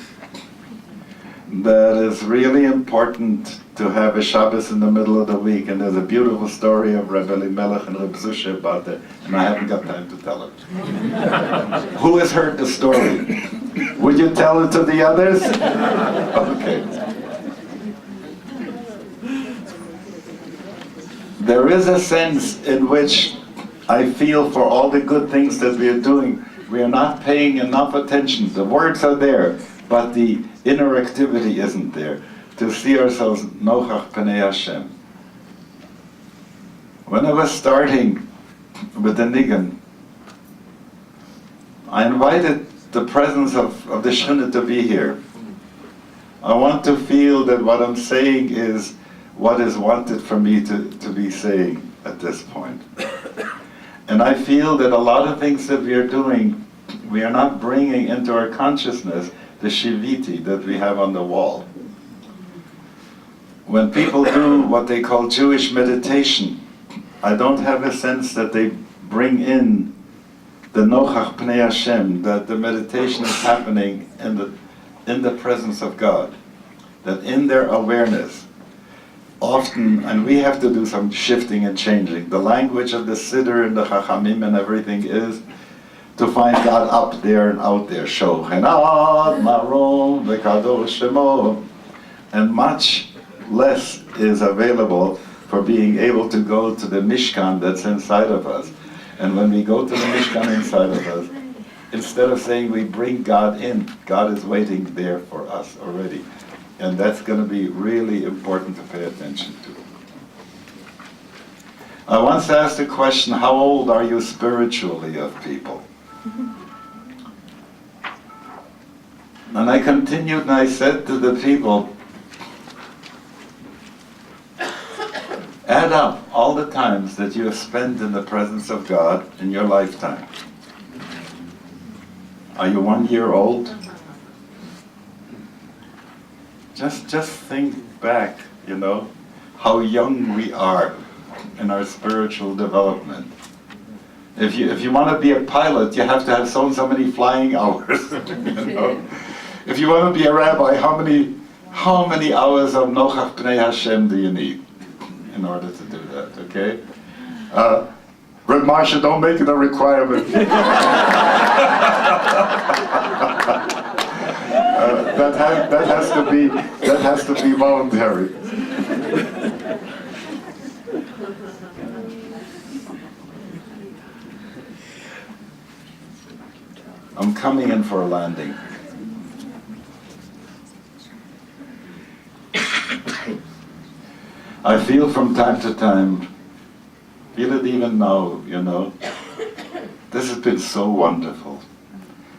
Speaker 1: that is really important to have a Shabbos in the middle of the week. And there's a beautiful story of Rabbi Elimelech and Rabbi Zusha about that, and I haven't got time to tell it. Who has heard the story? Would you tell it to the others? Okay. There is a sense in which I feel for all the good things that we are doing, we are not paying enough attention. The words are there, but the inner activity isn't there. To see ourselves nochach pnei Hashem. When I was starting with the nigun, I invited the presence of the Shekhinah to be here. I want to feel that what I'm saying is what is wanted for me to be saying at this point. And I feel that a lot of things that we are doing, we are not bringing into our consciousness the shiviti that we have on the wall. When people do what they call Jewish meditation, I don't have a sense that they bring in the nochach pnei Hashem, that the meditation is happening in the presence of God, that in their awareness, often, and we have to do some shifting and changing, the language of the Siddur and the Chachamim and everything is to find God up there and out there, Shochenat Marom V'Kadosh Shemo, and much less is available for being able to go to the Mishkan that's inside of us. And when we go to the Mishkan inside of us, instead of saying we bring God in, God is waiting there for us already. And that's going to be really important to pay attention to. I once asked the question, how old are you spiritually of people? And I continued and I said to the people, add up all the times that you have spent in the presence of God in your lifetime. Are you 1 year old? Just think back, how young we are in our spiritual development. If you want to be a pilot, you have to have so and so many flying hours. If you want to be a rabbi, how many hours of nochach pnei Hashem do you need in order to do that? Okay. Reb Marsha, don't make it a requirement. That has to be voluntary. I'm coming in for a landing. I feel from time to time, feel it even now, this has been so wonderful.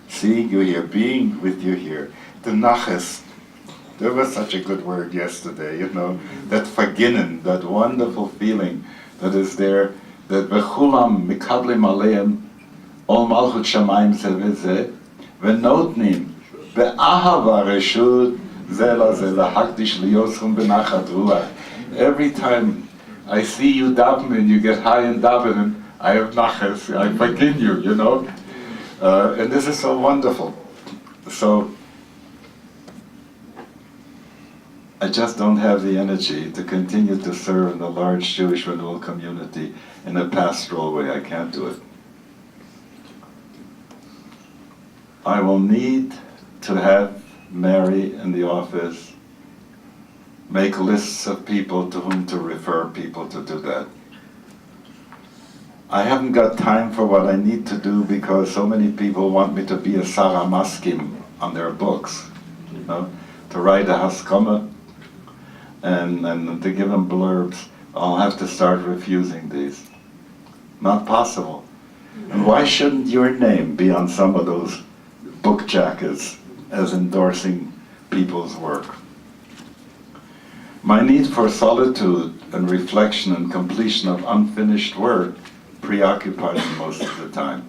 Speaker 1: Seeing you here, being with you here. The naches, there was such a good word yesterday, that verginnen, that wonderful feeling that is there, that v'chulam mikablim aleim ol malchut shamayim zeh v'notnim be'ahava reshut zeh lazeh lahakdish liyoschum b'nachat ruach. Every time I see you daven and you get high in davening, I have naches, I begin you, and this is so wonderful. So I just don't have the energy to continue to serve in the large Jewish Renewal community in a pastoral way. I can't do it. I will need to have Mary in the office make lists of people to whom to refer people to do that. I haven't got time for what I need to do because so many people want me to be a Sarah Maskim on their books, to write a Haskama and to give them blurbs. I'll have to start refusing these. Not possible. And why shouldn't your name be on some of those book jackets as endorsing people's work? My need for solitude and reflection and completion of unfinished work preoccupies me most of the time.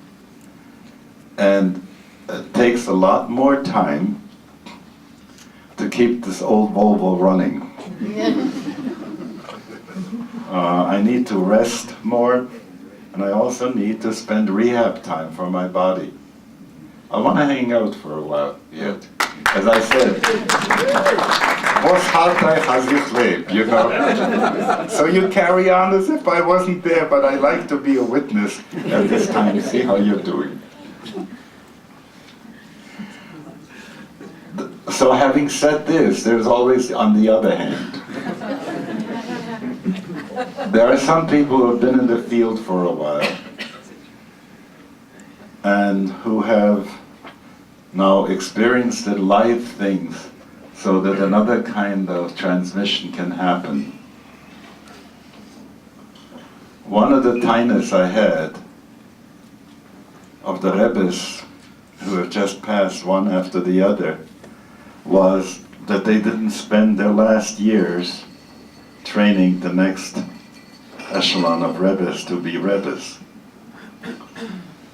Speaker 1: And it takes a lot more time to keep this old Volvo running. I need to rest more, and I also need to spend rehab time for my body. I want to hang out for a while yet. As I said, so you carry on as if I wasn't there, but I like to be a witness at this time to see how you're doing. So having said this, there's always on the other hand. There are some people who have been in the field for a while and who have now experienced the live things so that another kind of transmission can happen. One of the tainas I had of the Rabbis who have just passed one after the other, was that they didn't spend their last years training the next echelon of Rabbis to be Rabbis.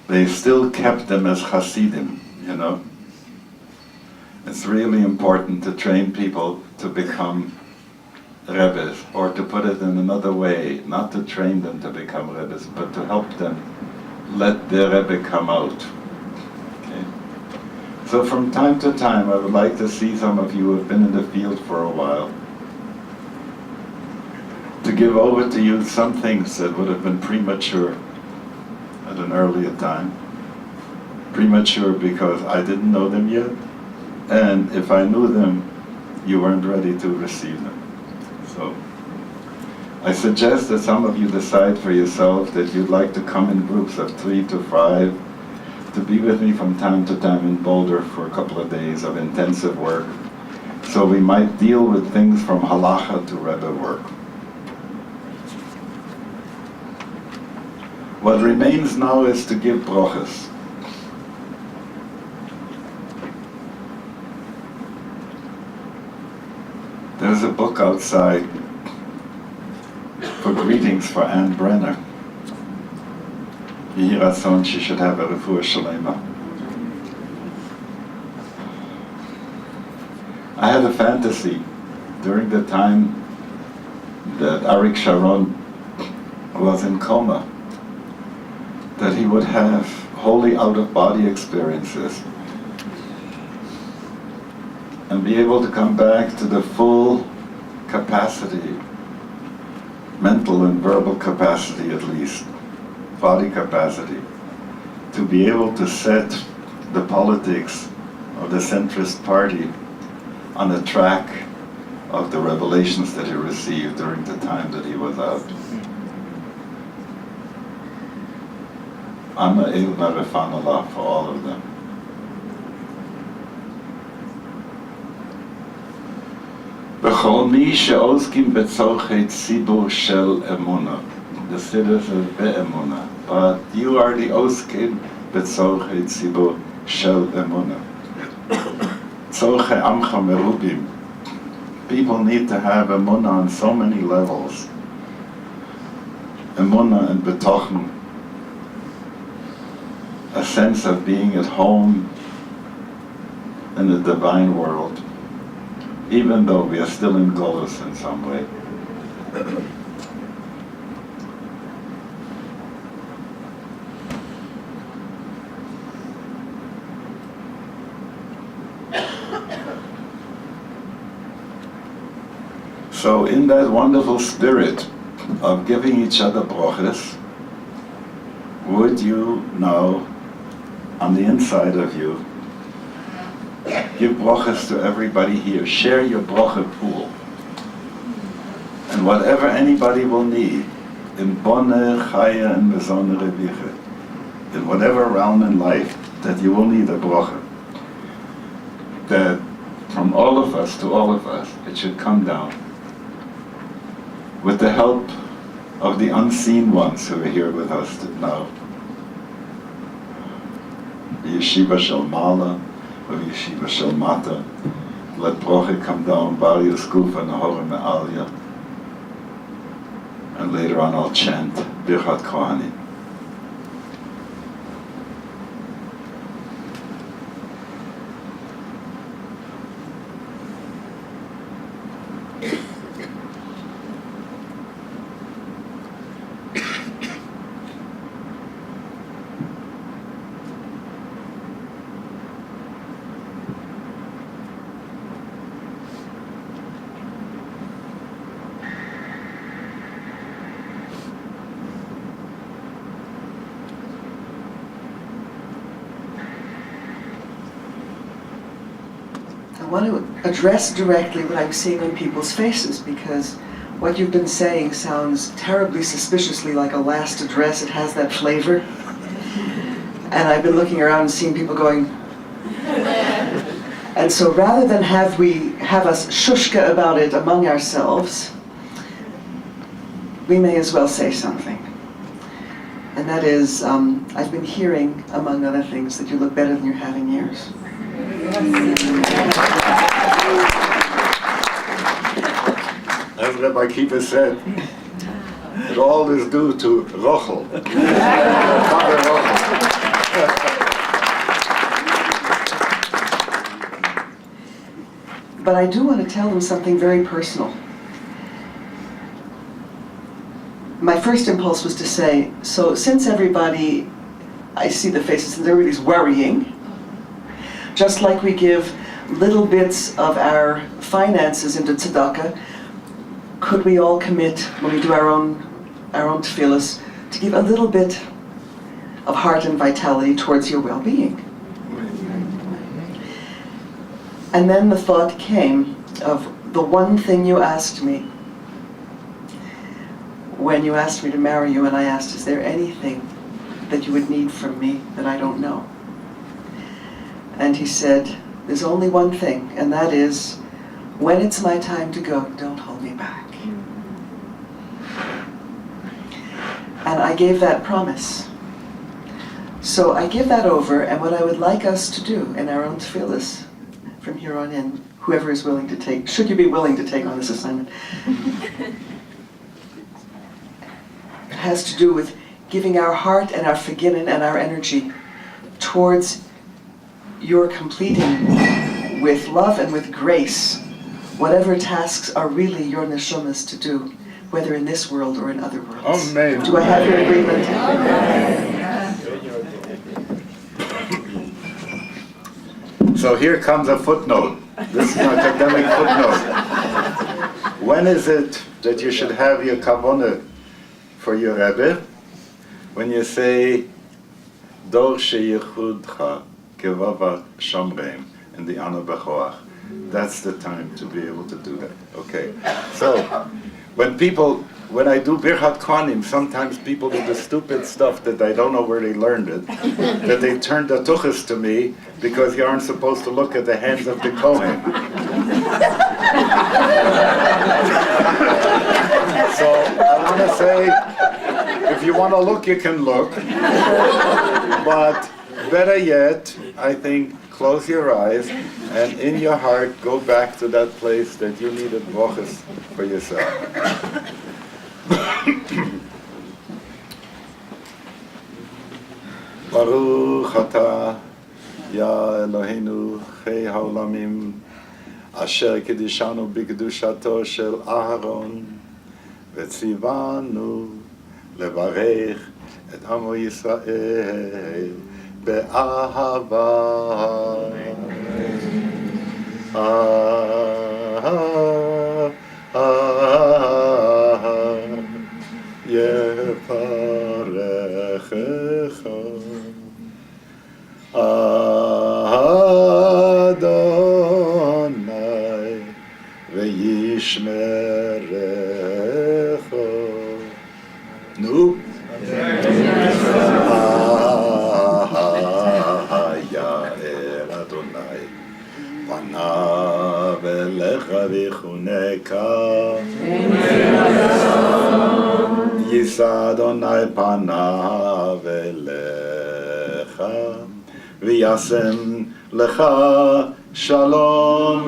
Speaker 1: They still kept them as Hasidim, you know. It's really important to train people to become Rabbis, or to put it in another way, not to train them to become Rabbis, but to help them let their Rebbe come out. Okay? So from time to time, I would like to see some of you who have been in the field for a while, to give over to you some things that would have been premature at an earlier time. Premature because I didn't know them yet, and if I knew them, you weren't ready to receive them. So I suggest that some of you decide for yourself that you'd like to come in groups of 3 to 5 to be with me from time to time in Boulder for a couple of days of intensive work, so we might deal with things from halacha to Rebbe work. What remains now is to give brochas. There's a book outside for greetings for Anne Brenner. Yehi Ratzon she should have a refuah shalema. I had a fantasy during the time that Arik Sharon was in coma, that he would have wholly out-of-body experiences and be able to come back to the full capacity, mental and verbal capacity at least, body capacity, to be able to set the politics of the centrist party on the track of the revelations that he received during the time that he was out. I'm a Eilna Refanallah for all of them. B'chol mi she'oskim b'tzorchei tzibur shel emuna. The Siddur says be'emuna, but you are the oskim b'tzorchei tzibur shel emuna. Tzorchei amcha merubim. People need to have emuna on so many levels. Emuna and betochen, a sense of being at home in the divine world, even though we are still in Golus in some way. So in that wonderful spirit of giving each other brochas, would you now, on the inside of you, give brochas to everybody here. Share your brocha pool. And whatever anybody will need, in Bonne, Chaya, and Mezone Reviche, in whatever realm in life that you will need a brocha, that from all of us to all of us, it should come down. With the help of the unseen ones who are here with us now. The Yeshiva Shel Mala, or the Yeshiva Shel Mata. Let brocha come down, Bar Yiskufa, Nahora Me'alya. And later on I'll chant Birchat Kohanim.
Speaker 2: I want to address directly what I'm seeing on people's faces, because what you've been saying sounds terribly suspiciously like a last address. It has that flavor. And I've been looking around and seeing people going. And so rather than have us shushka about it among ourselves, we may as well say something. And that is, I've been hearing, among other things, that you look better than you have in years.
Speaker 1: As Rabbi Kiva said, it all is due to Rochel. Father Rochel.
Speaker 2: But I do want to tell them something very personal. My first impulse was to say, so since everybody, I see the faces and everybody's worrying, just like we give little bits of our finances into tzedakah, could we all commit, when we do our own tefillas, to give a little bit of heart and vitality towards your well-being? And then the thought came of the one thing you asked me when you asked me to marry you, and I asked, is there anything that you would need from me that I don't know? And he said, there's only one thing, and that is, when it's my time to go, don't hold me back. And I gave that promise. So I give that over, and what I would like us to do in our own tefillas from here on in, whoever is willing to take, should you be willing to take on this assignment, it has to do with giving our heart and our forgiven and our energy towards your completing with love and with grace whatever tasks are really your neshamas to do, whether in this world or in other worlds.
Speaker 1: Amen.
Speaker 2: Do I have your agreement?
Speaker 1: So here comes a footnote. This is an academic footnote. When is it that you should have your kavanah for your Rebbe? When you say, Dor sheyichudcha kevava shomreim, in the Ana Bechoach. That's the time to be able to do that. Okay. So, when I do Birchat Kohanim, sometimes people do the stupid stuff that I don't know where they learned it, that they turn the tuchas to me because you aren't supposed to look at the hands of the Kohen. So I want to say, if you want to look, you can look. But better yet, I think, close your eyes and in your heart go back to that place that you needed brachas for yourself. Baruch atah, Ya Eloheinu, Chei haolamim, asher kedishanu b'kedushato shel Aharon, v'tzivanu levarech et Amo Yisrael be'ahava. Yeparechecha Adonai ve'yishmerecha. Nu. Ya'er Adonai panav elecha v'chuneka. Yisa Adonai panav elecha v'yasem lecha shalom.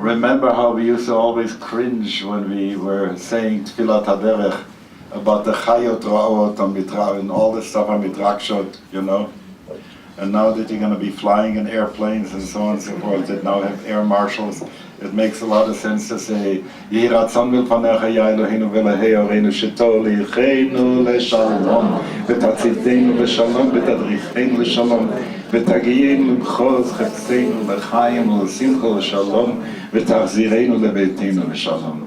Speaker 1: Remember how we used to always cringe when we were saying Tfilat HaDerech about the Chayot Ra'ot on Mitra and all this stuff on Mitrakshot, you know? And now that you're going to be flying in airplanes and so on and so forth, that now have air marshals, it makes a lot of sense to say, Yehi ratzon milpanecha ya Eloheinu v'elahei oreinu shetolicheinu leshalom v'tatzilteinu leshalom v'tadricheinu leshalom v'tagiyeinu l'mchoz chefseinu l'chaim u'l'simcha leshalom v'tachzireinu lebeiteinu leshalom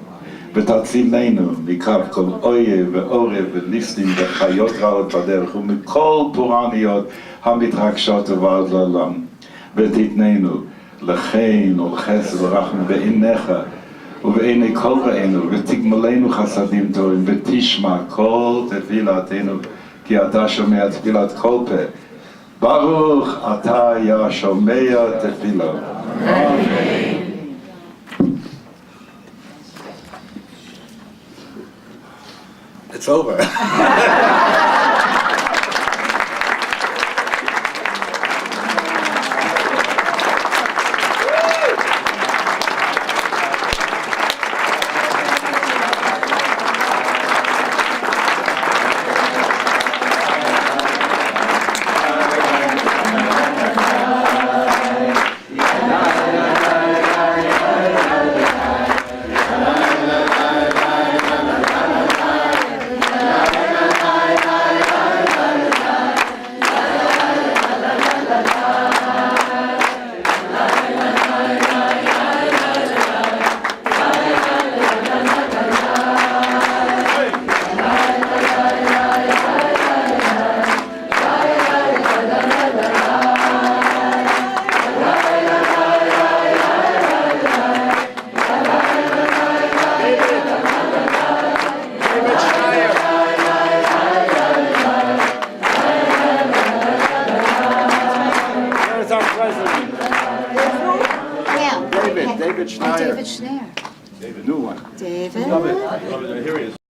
Speaker 1: v'tatzilneinu mikaf kol oyev ve'orev v'listim v'chayot ra'ot b'derech u'mikol puraniyot ha'mitrakshot v'ad l'olam v'titneinu לכן ולחסד ורחם בעיניך ובעיני כל רעינו ותגמלנו חסדים טובים ותשמע כל תפילתנו כי אתה שומע תפילת כל פה. ברוך אתה יא שומע תפילה. אמן. it's over.
Speaker 3: David Schneier.
Speaker 4: David Schneier.
Speaker 3: David, new one.
Speaker 4: David.
Speaker 3: Love it. Here he is.